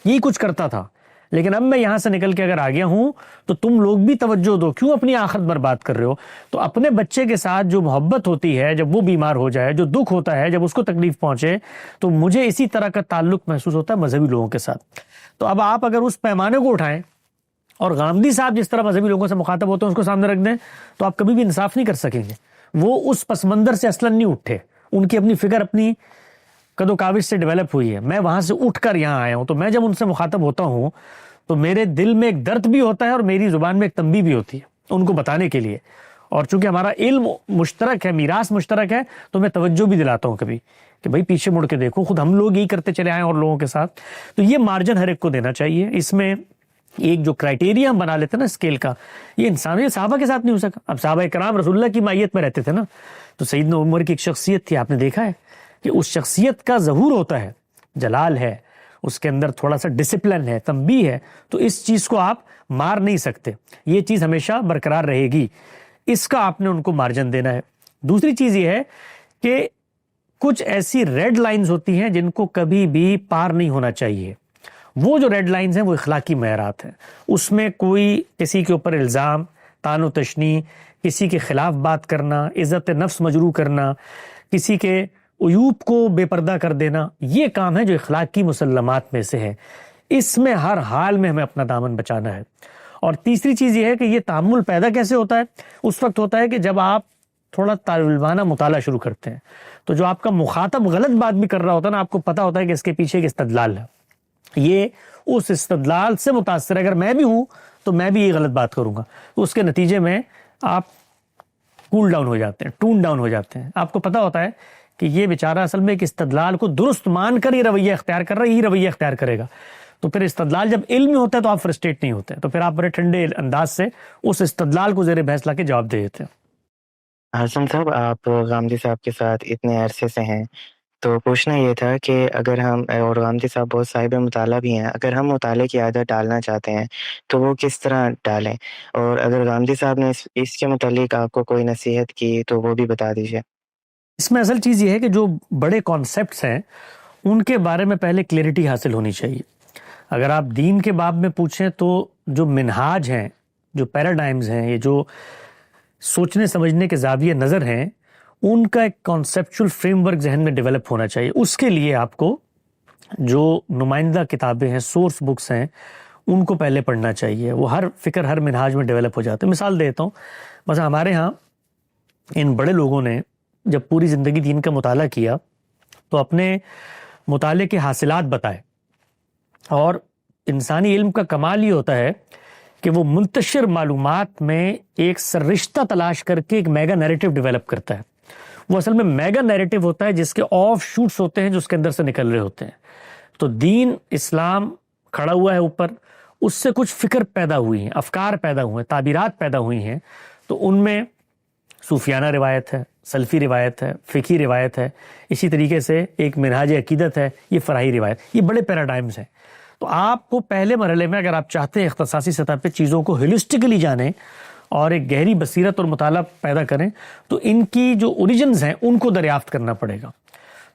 یہی کچھ کرتا تھا، لیکن اب میں یہاں سے نکل کے اگر آ گیا ہوں تو تم لوگ بھی توجہ دو، کیوں اپنی آخرت برباد کر رہے ہو؟ تو اپنے بچے کے ساتھ جو محبت ہوتی ہے جب وہ بیمار ہو جائے، جو دکھ ہوتا ہے جب اس کو تکلیف پہنچے، تو مجھے اسی طرح کا تعلق محسوس ہوتا ہے مذہبی لوگوں کے ساتھ. تو اب آپ اگر اس پیمانے کو اٹھائیں اور غامدی صاحب جس طرح مذہبی لوگوں سے مخاطب ہوتے ہیں اس کو سامنے رکھ دیں تو آپ کبھی بھی انصاف نہیں کر سکیں گے. وہ اس پس منظر سے اصلاً نہیں اٹھے، ان کی اپنی فکر اپنی قد و کاوش سے ڈیولپ ہوئی ہے. میں وہاں سے اٹھ کر یہاں آیا ہوں، تو میں جب ان سے مخاطب ہوتا ہوں تو میرے دل میں ایک درد بھی ہوتا ہے اور میری زبان میں ایک تنبیہ بھی ہوتی ہے ان کو بتانے کے لیے. اور چونکہ ہمارا علم مشترک ہے، میراث مشترک ہے، تو میں توجہ بھی دلاتا ہوں کبھی کہ بھائی پیچھے مڑ کے دیکھو، خود ہم لوگ یہی کرتے چلے آئے اور لوگوں کے ساتھ. تو یہ مارجن ہر ایک کو دینا چاہیے. اس میں ایک جو کرائٹیریا ہم بنا لیتے ہیں نا اسکیل کا، یہ انسانوں، یہ صحابہ کے ساتھ نہیں ہو سکا. اب صحابہ کرام رسول اللہ کی مائیت میں رہتے تھے نا، تو سیدنا عمر کی ایک شخصیت تھی، آپ نے دیکھا ہے کہ اس شخصیت کا ظہور ہوتا ہے، جلال ہے، اس کے اندر تھوڑا سا ڈسپلن ہے، تنبیہ ہے. تو اس چیز کو آپ مار نہیں سکتے، یہ چیز ہمیشہ برقرار رہے گی. اس کا آپ نے ان کو مارجن دینا ہے. دوسری چیز یہ ہے کہ کچھ ایسی ریڈ لائنز ہوتی ہیں جن کو کبھی بھی پار نہیں ہونا چاہیے. وہ جو ریڈ لائنز ہیں وہ اخلاقی معیارات ہیں. اس میں کوئی کسی کے اوپر الزام، طعن و تشنیع، کسی کے خلاف بات کرنا، عزت نفس مجروح کرنا، کسی کے عیوب کو بے پردہ کر دینا، یہ کام ہے جو اخلاقی مسلمات میں سے ہے. اس میں ہر حال میں ہمیں اپنا دامن بچانا ہے. اور تیسری چیز یہ ہے کہ یہ تحمل پیدا کیسے ہوتا ہے؟ اس وقت ہوتا ہے کہ جب آپ تھوڑا طالب علمانہ مطالعہ شروع کرتے ہیں. تو جو آپ کا مخاطب غلط بات بھی کر رہا ہوتا ہے نا، آپ کو پتا ہوتا ہے کہ اس کے پیچھے ایک استدلال ہے، یہ اس استدلال سے متاثر ہے. اگر میں بھی ہوں تو میں بھی یہ غلط بات کروں گا، تو اس کے نتیجے میں آپ کول ڈاؤن ہو جاتے ہیں، ٹون ڈاؤن ہو جاتے ہیں. آپ کو پتا ہوتا ہے کہ یہ بیچارہ اصل میں ایک استدلال کو درست مان کر یہ رویہ اختیار کر رہا ہے، یہی رویہ اختیار کرے گا. تو پھر استدلال جب علم میں ہوتا ہے تو آپ فرسٹریٹ نہیں ہوتے، تو پھر آپ بڑے ٹھنڈے انداز سے اس استدلال کو زیر بحث لا کے جواب دے دیتے ہیں. حسن صاحب، آپ غامدی صاحب کے ساتھ اتنے عرصے سے ہیں، تو پوچھنا یہ تھا کہ اگر ہم، اور غامدی صاحب بہت صاحب مطالعہ بھی ہیں، اگر ہم مطالعے کی عادت ڈالنا چاہتے ہیں تو وہ کس طرح ڈالیں؟ اور اگر غامدی صاحب نے اس کے متعلق آپ کو کوئی نصیحت کی تو وہ بھی بتا دیجیے. اس میں اصل چیز یہ ہے کہ جو بڑے کانسیپٹس ہیں ان کے بارے میں پہلے کلیئرٹی حاصل ہونی چاہیے. اگر آپ دین کے باب میں پوچھیں تو جو منہاج ہیں، جو پیراڈائمز ہیں، یہ جو سوچنے سمجھنے کے زاویہ نظر ہیں، ان کا ایک کانسیپچول فریم ورک ذہن میں ڈیولپ ہونا چاہیے. اس کے لیے آپ کو جو نمائندہ کتابیں ہیں، سورس بکس ہیں، ان کو پہلے پڑھنا چاہیے. وہ ہر فکر ہر منہاج میں ڈیولپ ہو جاتے ہیں. مثال دیتا ہوں، مثلا ہمارے ہاں ان بڑے لوگوں نے جب پوری زندگی دین کا مطالعہ کیا تو اپنے مطالعے کے حاصلات بتائے. اور انسانی علم کا کمال یہ ہوتا ہے کہ وہ منتشر معلومات میں ایک سررشتہ تلاش کر کے ایک میگا نیریٹو ڈیولپ کرتا ہے. وہ اصل میں میگا نیریٹو ہوتا ہے جس کے آف شوٹس ہوتے ہیں جو اس کے اندر سے نکل رہے ہوتے ہیں. تو دین اسلام کھڑا ہوا ہے اوپر، اس سے کچھ فکر پیدا ہوئی ہیں، افکار پیدا ہوئے ہیں، تعبیرات پیدا ہوئی ہیں. تو ان میں صوفیانہ روایت ہے، سلفی روایت ہے، فقہی روایت ہے، اسی طریقے سے ایک منہاج عقیدت ہے، یہ فراہی روایت. یہ بڑے پیراڈائمز ہیں. تو آپ کو پہلے مرحلے میں اگر آپ چاہتے ہیں اختصاصی سطح پہ چیزوں کو ہولسٹکلی جانیں اور ایک گہری بصیرت اور مطالعہ پیدا کریں، تو ان کی جو اوریجنز ہیں ان کو دریافت کرنا پڑے گا.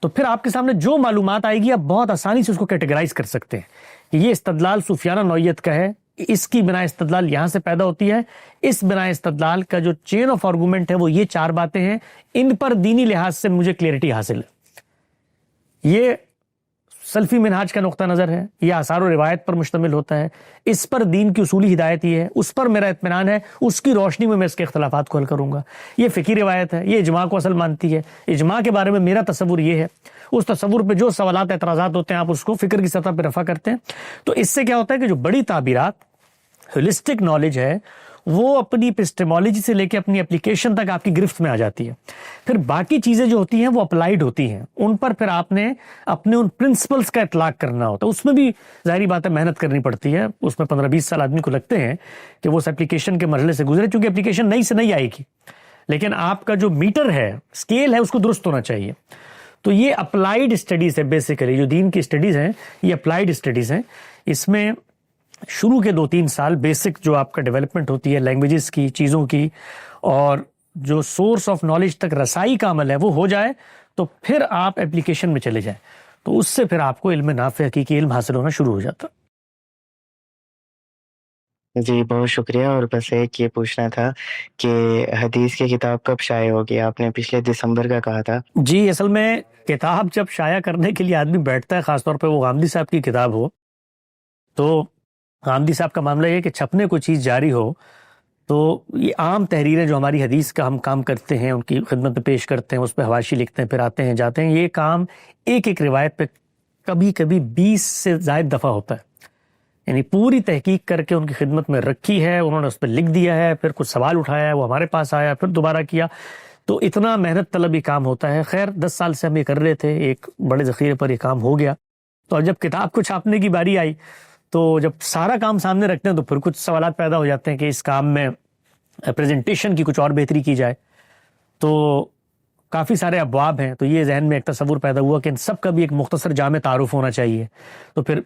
تو پھر آپ کے سامنے جو معلومات آئے گی آپ بہت آسانی سے اس کو کیٹیگرائز کر سکتے ہیں کہ یہ استدلال صوفیانہ نوعیت کا ہے، اس کی بنا استدلال یہاں سے پیدا ہوتی ہے، اس بنا استدلال کا جو چین آف آرگومنٹ ہے وہ یہ 4 باتیں ہیں، ان پر دینی لحاظ سے مجھے کلیئرٹی حاصل ہے. یہ سلفی منہاج کا نقطہ نظر ہے، یہ آثار و روایت پر مشتمل ہوتا ہے، اس پر دین کی اصولی ہدایت یہ ہے، اس پر میرا اطمینان ہے، اس کی روشنی میں اس کے اختلافات کو حل کروں گا. یہ فقہی روایت ہے، یہ اجماع کو اصل مانتی ہے، اجماع کے بارے میں میرا تصور یہ ہے. اس تصور پہ جو سوالات اعتراضات ہوتے ہیں آپ اس کو فکر کی سطح پہ رفع کرتے ہیں. تو اس سے کیا ہوتا ہے کہ جو بڑی تعبیرات، ہولسٹک نالج ہے، وہ اپنی اپسٹیمولوجی سے لے کے اپنی اپلیکیشن تک آپ کی گرفت میں آ جاتی ہے. پھر باقی چیزیں جو ہوتی ہیں وہ اپلائیڈ ہوتی ہیں، ان پر پھر آپ نے اپنے ان پرنسپلز کا اطلاق کرنا ہوتا ہے. اس میں بھی ظاہری بات ہے محنت کرنی پڑتی ہے، اس میں 15-20 سال آدمی کو لگتے ہیں کہ وہ اس اپلیکیشن کے مرحلے سے گزرے، چونکہ اپلیکیشن نئی سے نئی آئے گی، لیکن آپ کا جو میٹر ہے، اسکیل ہے، اس کو درست ہونا چاہیے. تو یہ اپلائیڈ اسٹڈیز ہے، بیسیکلی جو دین کی اسٹڈیز ہیں یہ اپلائیڈ اسٹڈیز ہیں. اس میں شروع کے 2-3 سال بیسک جو آپ کا ڈیولپمنٹ ہوتی ہے لینگویجز کی، چیزوں کی، اور جو سورس آف نالج تک رسائی کا عمل ہے وہ ہو جائے تو پھر آپ اپلیکیشن میں چلے جائیں. تو اس سے پھر آپ کو علم نافع، حقیقی علم حاصل ہونا شروع ہو جاتا. جی بہت شکریہ. اور بس ایک یہ پوچھنا تھا کہ حدیث کی کتاب کب شائع ہوگی؟ آپ نے پچھلے دسمبر کا کہا تھا. جی اصل میں کتاب جب شائع کرنے کے لیے آدمی بیٹھتا ہے، خاص طور پہ وہ غامدی صاحب کی کتاب ہو، تو غامدی صاحب کا معاملہ یہ کہ چھپنے کوئی چیز جاری ہو تو یہ عام تحریریں جو ہماری حدیث کا ہم کام کرتے ہیں ان کی خدمت میں پیش کرتے ہیں، اس پہ حواشی لکھتے ہیں، پھر آتے ہیں جاتے ہیں، یہ کام ایک ایک روایت پہ کبھی کبھی 20 سے زائد دفعہ ہوتا ہے. یعنی پوری تحقیق کر کے ان کی خدمت میں رکھی ہے، انہوں نے اس پہ لکھ دیا ہے، پھر کچھ سوال اٹھایا ہے، وہ ہمارے پاس آیا، پھر دوبارہ کیا. تو اتنا محنت طلب یہ کام ہوتا ہے. خیر 10 سال سے ہم یہ کر رہے تھے، ایک بڑے ذخیرے پر یہ کام ہو گیا. تو جب کتاب کو چھاپنے کی باری آئی تو جب سارا کام سامنے رکھتے ہیں تو پھر کچھ سوالات پیدا ہو جاتے ہیں کہ اس کام میں پریزنٹیشن کی کچھ اور بہتری کی جائے. تو کافی سارے ابواب ہیں، تو یہ ذہن میں ایک تصور پیدا ہوا کہ ان سب کا بھی ایک مختصر جامع تعارف ہونا چاہیے. تو پھر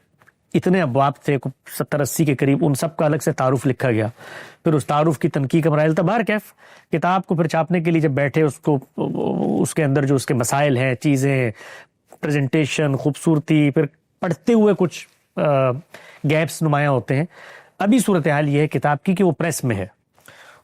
اتنے ابواب تھے 70-80 کے قریب، ان سب کا الگ سے تعارف لکھا گیا. پھر اس تعارف کی تنقیح کا مراحل تھا. بہرکیف کتاب کو پھر چھاپنے کے لیے جب بیٹھے، اس کو اس کے اندر جو اس کے مسائل ہیں، چیزیں، پریزنٹیشن، خوبصورتی، پھر پڑھتے ہوئے کچھ گیپس نمایاں ہوتے ہیں. ابھی صورتحال یہ ہے کتاب کی کہ وہ پریس میں ہے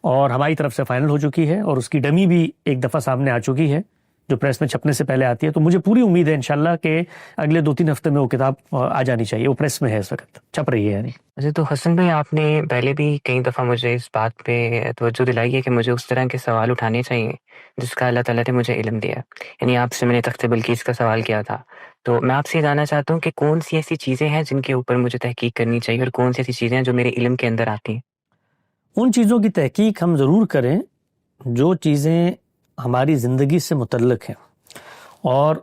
اور ہماری طرف سے فائنل ہو چکی ہے اور اس کی ڈمی بھی ایک دفعہ سامنے آ چکی ہے. جو پریس میں چھپنے سے پہلے آتی ہے. تو مجھے پوری امید ہے انشاءاللہ کہ اگلے 2-3 ہفتے میں وہ کتاب آ جانی چاہیے. وہ پریس میں ہے اس وقت, چھپ رہی ہے یعنی. اچھا، تو حسن بھائی آپ نے پہلے بھی کئی دفعہ مجھے اس بات پہ توجہ دلائی ہے کہ مجھے اس طرح کے سوال اٹھانے چاہیے جس کا اللہ تعالیٰ نے مجھے علم دیا. یعنی آپ سے میں نے تخت بلقیس کا سوال کیا تھا، تو میں آپ سے یہ جاننا چاہتا ہوں کہ کون سی ایسی چیزیں ہیں جن کے اوپر مجھے تحقیق کرنی چاہیے اور کون سی ایسی چیزیں ہیں جو میرے علم کے اندر آتی ہیں. ان چیزوں کی تحقیق ہم ضرور کریں جو چیزیں ہماری زندگی سے متعلق ہیں اور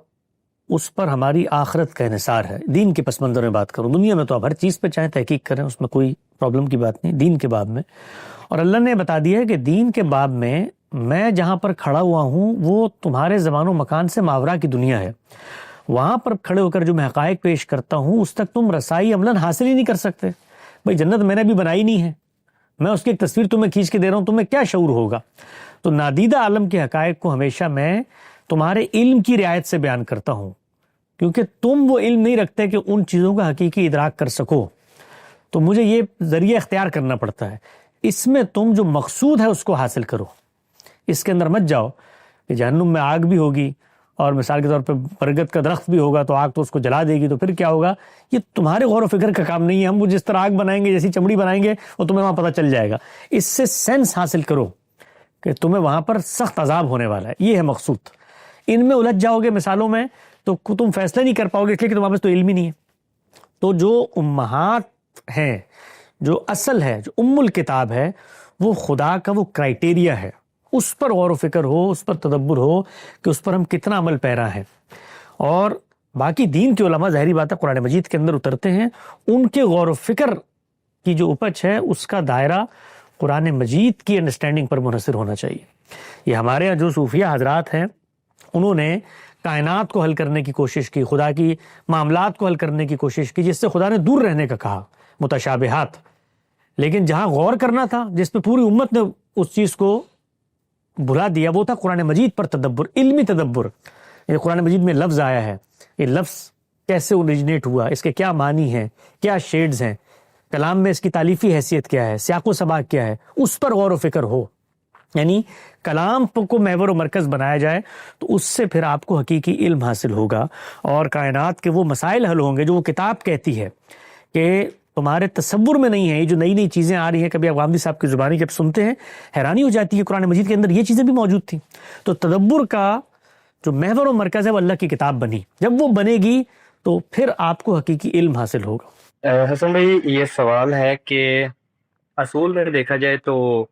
اس پر ہماری آخرت کا انحصار ہے. دین کے پس منظر میں بات کروں، دنیا میں تو آپ ہر چیز پہ چاہیں تحقیق کریں، اس میں کوئی پرابلم کی بات نہیں. دین کے باب میں، اور اللہ نے بتا دیا ہے کہ دین کے باب میں جہاں پر کھڑا ہوا ہوں وہ تمہارے زمان و مکان سے ماورا کی دنیا ہے. وہاں پر کھڑے ہو کر جو میں حقائق پیش کرتا ہوں اس تک تم رسائی عملاً حاصل ہی نہیں کر سکتے. بھئی جنت میں نے بھی بنائی نہیں ہے، میں اس کی ایک تصویر تمہیں کھینچ کے دے رہا ہوں، تمہیں کیا شعور ہوگا؟ تو نادیدہ عالم کے حقائق کو ہمیشہ میں تمہارے علم کی رعایت سے بیان کرتا ہوں، کیونکہ تم وہ علم نہیں رکھتے کہ ان چیزوں کا حقیقی ادراک کر سکو. تو مجھے یہ ذریعہ اختیار کرنا پڑتا ہے. اس میں تم جو مقصود ہے اس کو حاصل کرو، اس کے اندر مت جاؤ کہ جہنم میں آگ بھی ہوگی اور مثال کے طور پہ برگد کا درخت بھی ہوگا تو آگ تو اس کو جلا دے گی، تو پھر کیا ہوگا؟ یہ تمہارے غور و فکر کا کام نہیں ہے. ہم وہ جس طرح آگ بنائیں گے، جیسی چمڑی بنائیں گے، وہ تمہیں وہاں پتہ چل جائے گا. اس سے سینس حاصل کرو کہ تمہیں وہاں پر سخت عذاب ہونے والا ہے. یہ ہے مقصود. ان میں الجھ جاؤ گے مثالوں میں تو تم فیصلہ نہیں کر پاؤ گے، اس لیے کہ تمہارے پاس تو علم ہی نہیں ہے. تو جو امہات ہیں، جو اصل ہے، جو ام الکتاب ہے، وہ خدا کا وہ کرائٹیریا ہے. اس پر غور و فکر ہو، اس پر تدبر ہو کہ اس پر ہم کتنا عمل پیرا ہیں. اور باقی دین کے علماء ظاہری بات ہے قرآن مجید کے اندر اترتے ہیں، ان کے غور و فکر کی جو اپج ہے اس کا دائرہ قرآن مجید کی انڈرسٹینڈنگ پر منحصر ہونا چاہیے. یہ ہمارے یہاں جو صوفیہ حضرات ہیں انہوں نے کائنات کو حل کرنے کی کوشش کی، خدا کی معاملات کو حل کرنے کی کوشش کی، جس سے خدا نے دور رہنے کا کہا، متشابہات. لیکن جہاں غور کرنا تھا، جس پہ پوری امت نے اس چیز کو بھلا دیا، وہ تھا قرآن مجید پر تدبر، علمی تدبر. یہ قرآن مجید میں لفظ آیا ہے، یہ لفظ کیسے اوریجنیٹ ہوا، اس کے کیا معنی ہیں، کیا شیڈز ہیں، کلام میں اس کی تالیفی حیثیت کیا ہے، سیاق و سباق کیا ہے، اس پر غور و فکر ہو. یعنی کلام کو محور و مرکز بنایا جائے تو اس سے پھر آپ کو حقیقی علم حاصل ہوگا اور کائنات کے وہ مسائل حل ہوں گے جو وہ کتاب کہتی ہے کہ تمہارے تصور میں نہیں ہے. یہ جو نئی نئی چیزیں آ رہی ہیں، کبھی آپ غامدی صاحب کی زبانی جب سنتے ہیں حیرانی ہو جاتی ہے، قرآن مجید کے اندر یہ چیزیں بھی موجود تھیں. تو تدبر کا جو محور و مرکز ہے وہ اللہ کی کتاب بنی. جب وہ بنے گی تو پھر آپ کو حقیقی علم حاصل ہوگا. حسن بھائی، یہ سوال ہے کہ اصول میں دیکھا جائے تو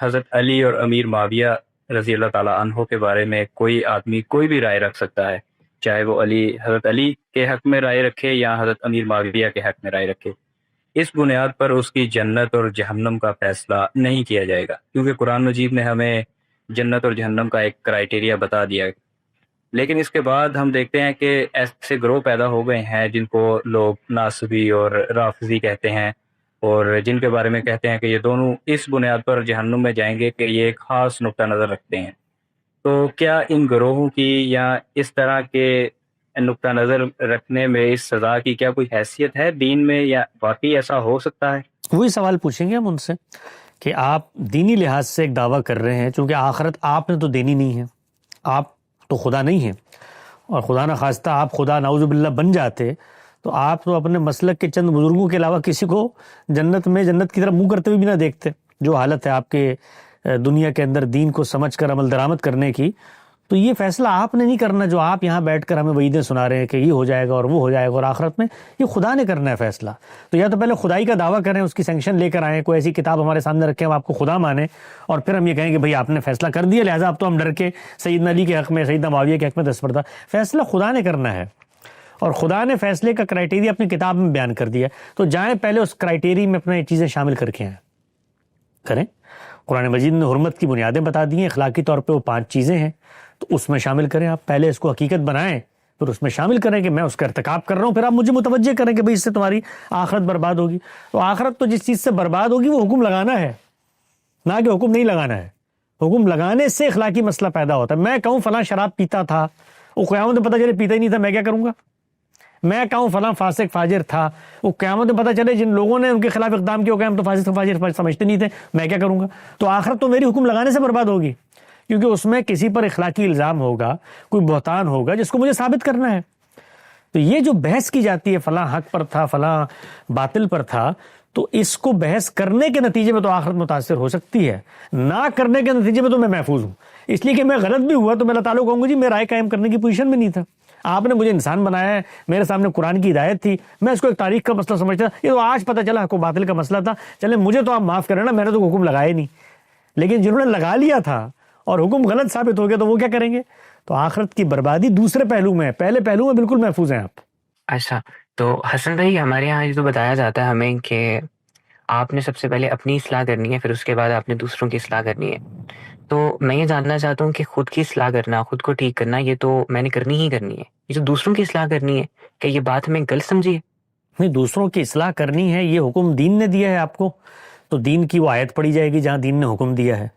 حضرت علی اور امیر معاویہ رضی اللہ تعالیٰ عنہ کے بارے میں کوئی آدمی کوئی بھی رائے رکھ سکتا ہے، چاہے وہ حضرت علی کے حق میں رائے رکھے یا حضرت امیر معاویہ کے حق میں رائے رکھے. اس بنیاد پر اس کی جنت اور جہنم کا فیصلہ نہیں کیا جائے گا، کیونکہ قرآن مجید نے ہمیں جنت اور جہنم کا ایک کرائٹیریا بتا دیا ہے. لیکن اس کے بعد ہم دیکھتے ہیں کہ ایسے گروہ پیدا ہو گئے ہیں جن کو لوگ ناصبی اور رافضی کہتے ہیں، اور جن کے بارے میں کہتے ہیں کہ یہ دونوں اس بنیاد پر جہنم میں جائیں گے کہ یہ ایک خاص نقطہ نظر رکھتے ہیں. تو کیا ان گروہوں کی یا اس طرح کے نقطہ نظر رکھنے میں اس سزا کی کیا کوئی حیثیت ہے دین میں، یا واقعی ایسا ہو سکتا ہے؟ وہی سوال پوچھیں گے ہم ان سے کہ آپ دینی لحاظ سے ایک دعویٰ کر رہے ہیں، چونکہ آخرت آپ نے تو دینی نہیں ہے، آپ تو خدا نہیں ہیں، اور خدا نہ خواستہ آپ خدا نعوذ باللہ بن جاتے تو آپ تو اپنے مسلک کے چند بزرگوں کے علاوہ کسی کو جنت کی طرف منہ کرتے ہوئے بھی نہ دیکھتے. جو حالت ہے آپ کے دنیا کے اندر دین کو سمجھ کر عمل درآمد کرنے کی، تو یہ فیصلہ آپ نے نہیں کرنا جو آپ یہاں بیٹھ کر ہمیں وعیدیں سنا رہے ہیں کہ یہ ہو جائے گا اور وہ ہو جائے گا اور آخرت میں، یہ خدا نے کرنا ہے فیصلہ. تو یا تو پہلے خدائی کا دعویٰ کریں، اس کی سینکشن لے کر آئیں، کوئی ایسی کتاب ہمارے سامنے رکھیں ہم آپ کو خدا مانیں، اور پھر ہم یہ کہیں کہ بھئی آپ نے فیصلہ کر دیا لہٰذا اب تو ہم ڈر کے سیدنا علی کے حق میں، سیدنا معاویہ کے حق میں دستبردہ. فیصلہ خدا نے کرنا ہے اور خدا نے فیصلے کا کرائٹیریا اپنی کتاب میں بیان کر دیا. تو جائیں پہلے اس کرائٹیریا میں اپنے چیزیں شامل کر کے آئیں، کریں. قرآن مجید نے حرمت کی بنیادیں بتا دی ہیں، اخلاقی طور پہ وہ 5 چیزیں ہیں، تو اس میں شامل کریں. آپ پہلے اس کو حقیقت بنائیں، پھر اس میں شامل کریں کہ میں اس کا ارتکاب کر رہا ہوں، پھر آپ مجھے متوجہ کریں کہ بھئی اس سے تمہاری آخرت برباد ہوگی. تو آخرت تو جس چیز سے برباد ہوگی وہ حکم لگانا ہے، نہ کہ حکم نہیں لگانا ہے. حکم لگانے سے اخلاقی مسئلہ پیدا ہوتا ہے. میں کہوں فلاں شراب پیتا تھا، وہ قیامت میں پتہ چلے پیتا ہی نہیں تھا، میں کیا کروں گا؟ میں کہوں فلاں فاسق فاجر تھا، وہ قیامت میں پتہ چلے جن لوگوں نے ان کے خلاف اقدام کیا وہ قیامت تو فاسق فاجر سمجھتے نہیں تھے، میں کیا کروں گا؟ تو آخرت تو میری حکم لگانے سے برباد ہوگی، کیونکہ اس میں کسی پر اخلاقی الزام ہوگا، کوئی بہتان ہوگا جس کو مجھے ثابت کرنا ہے۔ تو یہ جو بحث کی جاتی ہے فلاں حق پر تھا، فلاں باطل پر تھا، تو اس کو بحث کرنے کے نتیجے میں تو آخرت متاثر ہو سکتی ہے، نہ کرنے کے نتیجے میں تو میں محفوظ ہوں، اس لیے کہ میں غلط بھی ہوا تو میں اللہ تعالیٰ کو کہوں گا جی میں رائے قائم کرنے کی پوزیشن میں نہیں تھا، آپ نے مجھے انسان بنایا ہے، میرے سامنے قرآن کی ہدایت تھی، میں اس کو ایک تاریخ کا مسئلہ سمجھتا تھا، یہ تو آج پتہ چلا حق و باطل کا مسئلہ تھا، چلے مجھے تو آپ معاف کریں نا، میں نے تو حکم لگایا نہیں، لیکن جنہوں نے لگا لیا تھا اور حکم غلط ثابت ہو گیا تو وہ کیا کریں گے؟ تو آخرت کی بربادی دوسرے پہلو میں ہے، پہلے پہلو میں بالکل محفوظ ہیں آپ۔ اچھا، تو حسن بھائی ہمارے یہاں یہ تو بتایا جاتا ہے ہمیں کہ آپ نے سب سے پہلے اپنی اصلاح کرنی ہے، پھر اس کے بعد آپ نے دوسروں کی اصلاح کرنی ہے۔ تو میں یہ جاننا چاہتا ہوں کہ خود کی اصلاح کرنا، خود کو ٹھیک کرنا، یہ تو میں نے کرنی ہی کرنی ہے، یہ جو دوسروں کی اصلاح کرنی ہے، کہ یہ بات ہمیں غلط سمجھی ہے؟ نہیں، دوسروں کی اصلاح کرنی ہے، یہ حکم دین نے دیا ہے آپ کو، تو دین کی وہ آیت پڑھی جائے گی جہاں دین نے حکم دیا ہے،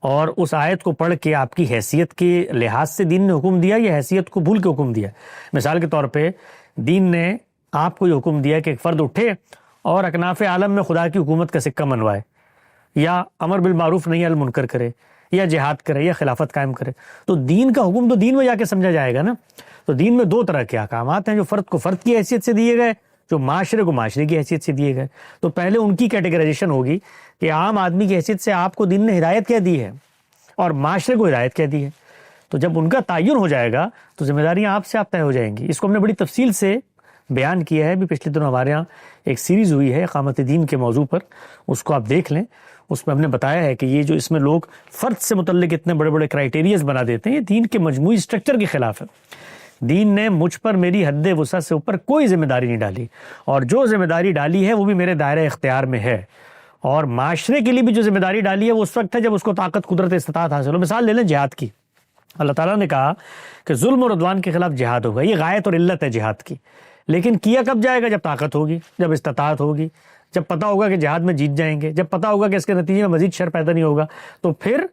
اور اس آیت کو پڑھ کے آپ کی حیثیت کے لحاظ سے دین نے حکم دیا یا حیثیت کو بھول کے حکم دیا۔ مثال کے طور پہ دین نے آپ کو یہ حکم دیا کہ ایک فرد اٹھے اور اکناف عالم میں خدا کی حکومت کا سکہ منوائے، یا امر بالمعروف نہی عن المنکر کرے، یا جہاد کرے، یا خلافت قائم کرے، تو دین کا حکم تو دین میں جا کے سمجھا جائے گا نا۔ تو دین میں دو طرح کے احکامات ہیں، جو فرد کو فرد کی حیثیت سے دیے گئے، جو معاشرے کو معاشرے کی حیثیت سے دیے گئے۔ تو پہلے ان کی کیٹیگرائزیشن ہوگی کہ عام آدمی کی حیثیت سے آپ کو دین نے ہدایت کیا دی ہے اور معاشرے کو ہدایت کیا دی ہے، تو جب ان کا تعین ہو جائے گا تو ذمہ داریاں آپ طے ہو جائیں گی۔ اس کو ہم نے بڑی تفصیل سے بیان کیا ہے، بھی پچھلے دنوں ہمارے ہاں ایک سیریز ہوئی ہے اقامت دین کے موضوع پر، اس کو آپ دیکھ لیں، اس میں ہم نے بتایا ہے کہ یہ جو اس میں لوگ فرد سے متعلق اتنے بڑے بڑے کرائیٹیریاز بنا دیتے ہیں، یہ دین کے مجموعی سٹرکچر کے خلاف ہے۔ دین نے مجھ پر میری حد وسعت سے اوپر کوئی ذمہ داری نہیں ڈالی، اور جو ذمہ داری ڈالی ہے وہ بھی میرے دائرہ اختیار میں ہے، اور معاشرے کے لیے بھی جو ذمہ داری ڈالی ہے وہ اس وقت ہے جب اس کو طاقت، قدرت، استطاعت حاصل ہو۔ مثال لے لیں جہاد کی، اللہ تعالیٰ نے کہا کہ ظلم اور عدوان کے خلاف جہاد ہوگا، یہ غایت اور علت ہے جہاد کی، لیکن کیا کب جائے گا؟ جب طاقت ہوگی، جب استطاعت ہوگی، جب پتہ ہوگا کہ جہاد میں جیت جائیں گے، جب پتہ ہوگا کہ اس کے نتیجے میں مزید شر پیدا نہیں ہوگا، تو پھر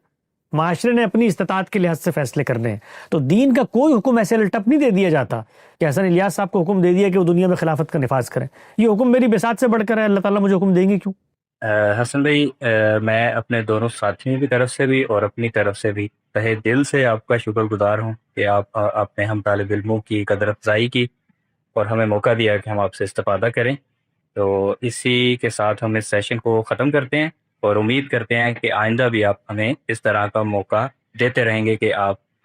معاشرے نے اپنی استطاعت کے لحاظ سے فیصلے کرنے ہیں۔ تو دین کا کوئی حکم ایسے الٹپ نہیں دے دیا جاتا کہ حسن الیاس صاحب کو حکم دے دیا کہ وہ دنیا میں خلافت کا نفاذ کریں، یہ حکم میری بساط سے بڑھ کر ہے، اللہ تعالیٰ مجھے حکم دیں گے کیوں؟ حسن بھائی، میں اپنے دونوں ساتھیوں کی طرف سے بھی اور اپنی طرف سے بھی تہہ دل سے آپ کا شکر گزار ہوں کہ آپ نے ہم طالب علموں کی قدر افزائی کی اور ہمیں موقع دیا کہ ہم آپ سے استفادہ کریں۔ تو اسی کے ساتھ ہم اس سیشن کو ختم کرتے ہیں اور امید کرتے ہیں کہ آئندہ بھی آپ ہمیں اس طرح کا موقع دیتے رہیں گے کہ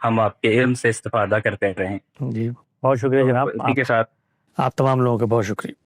ہم آپ کے علم سے استفادہ کرتے رہیں۔ جی بہت شکریہ جناب، اسی کے ساتھ آپ تمام لوگوں کا بہت شکریہ۔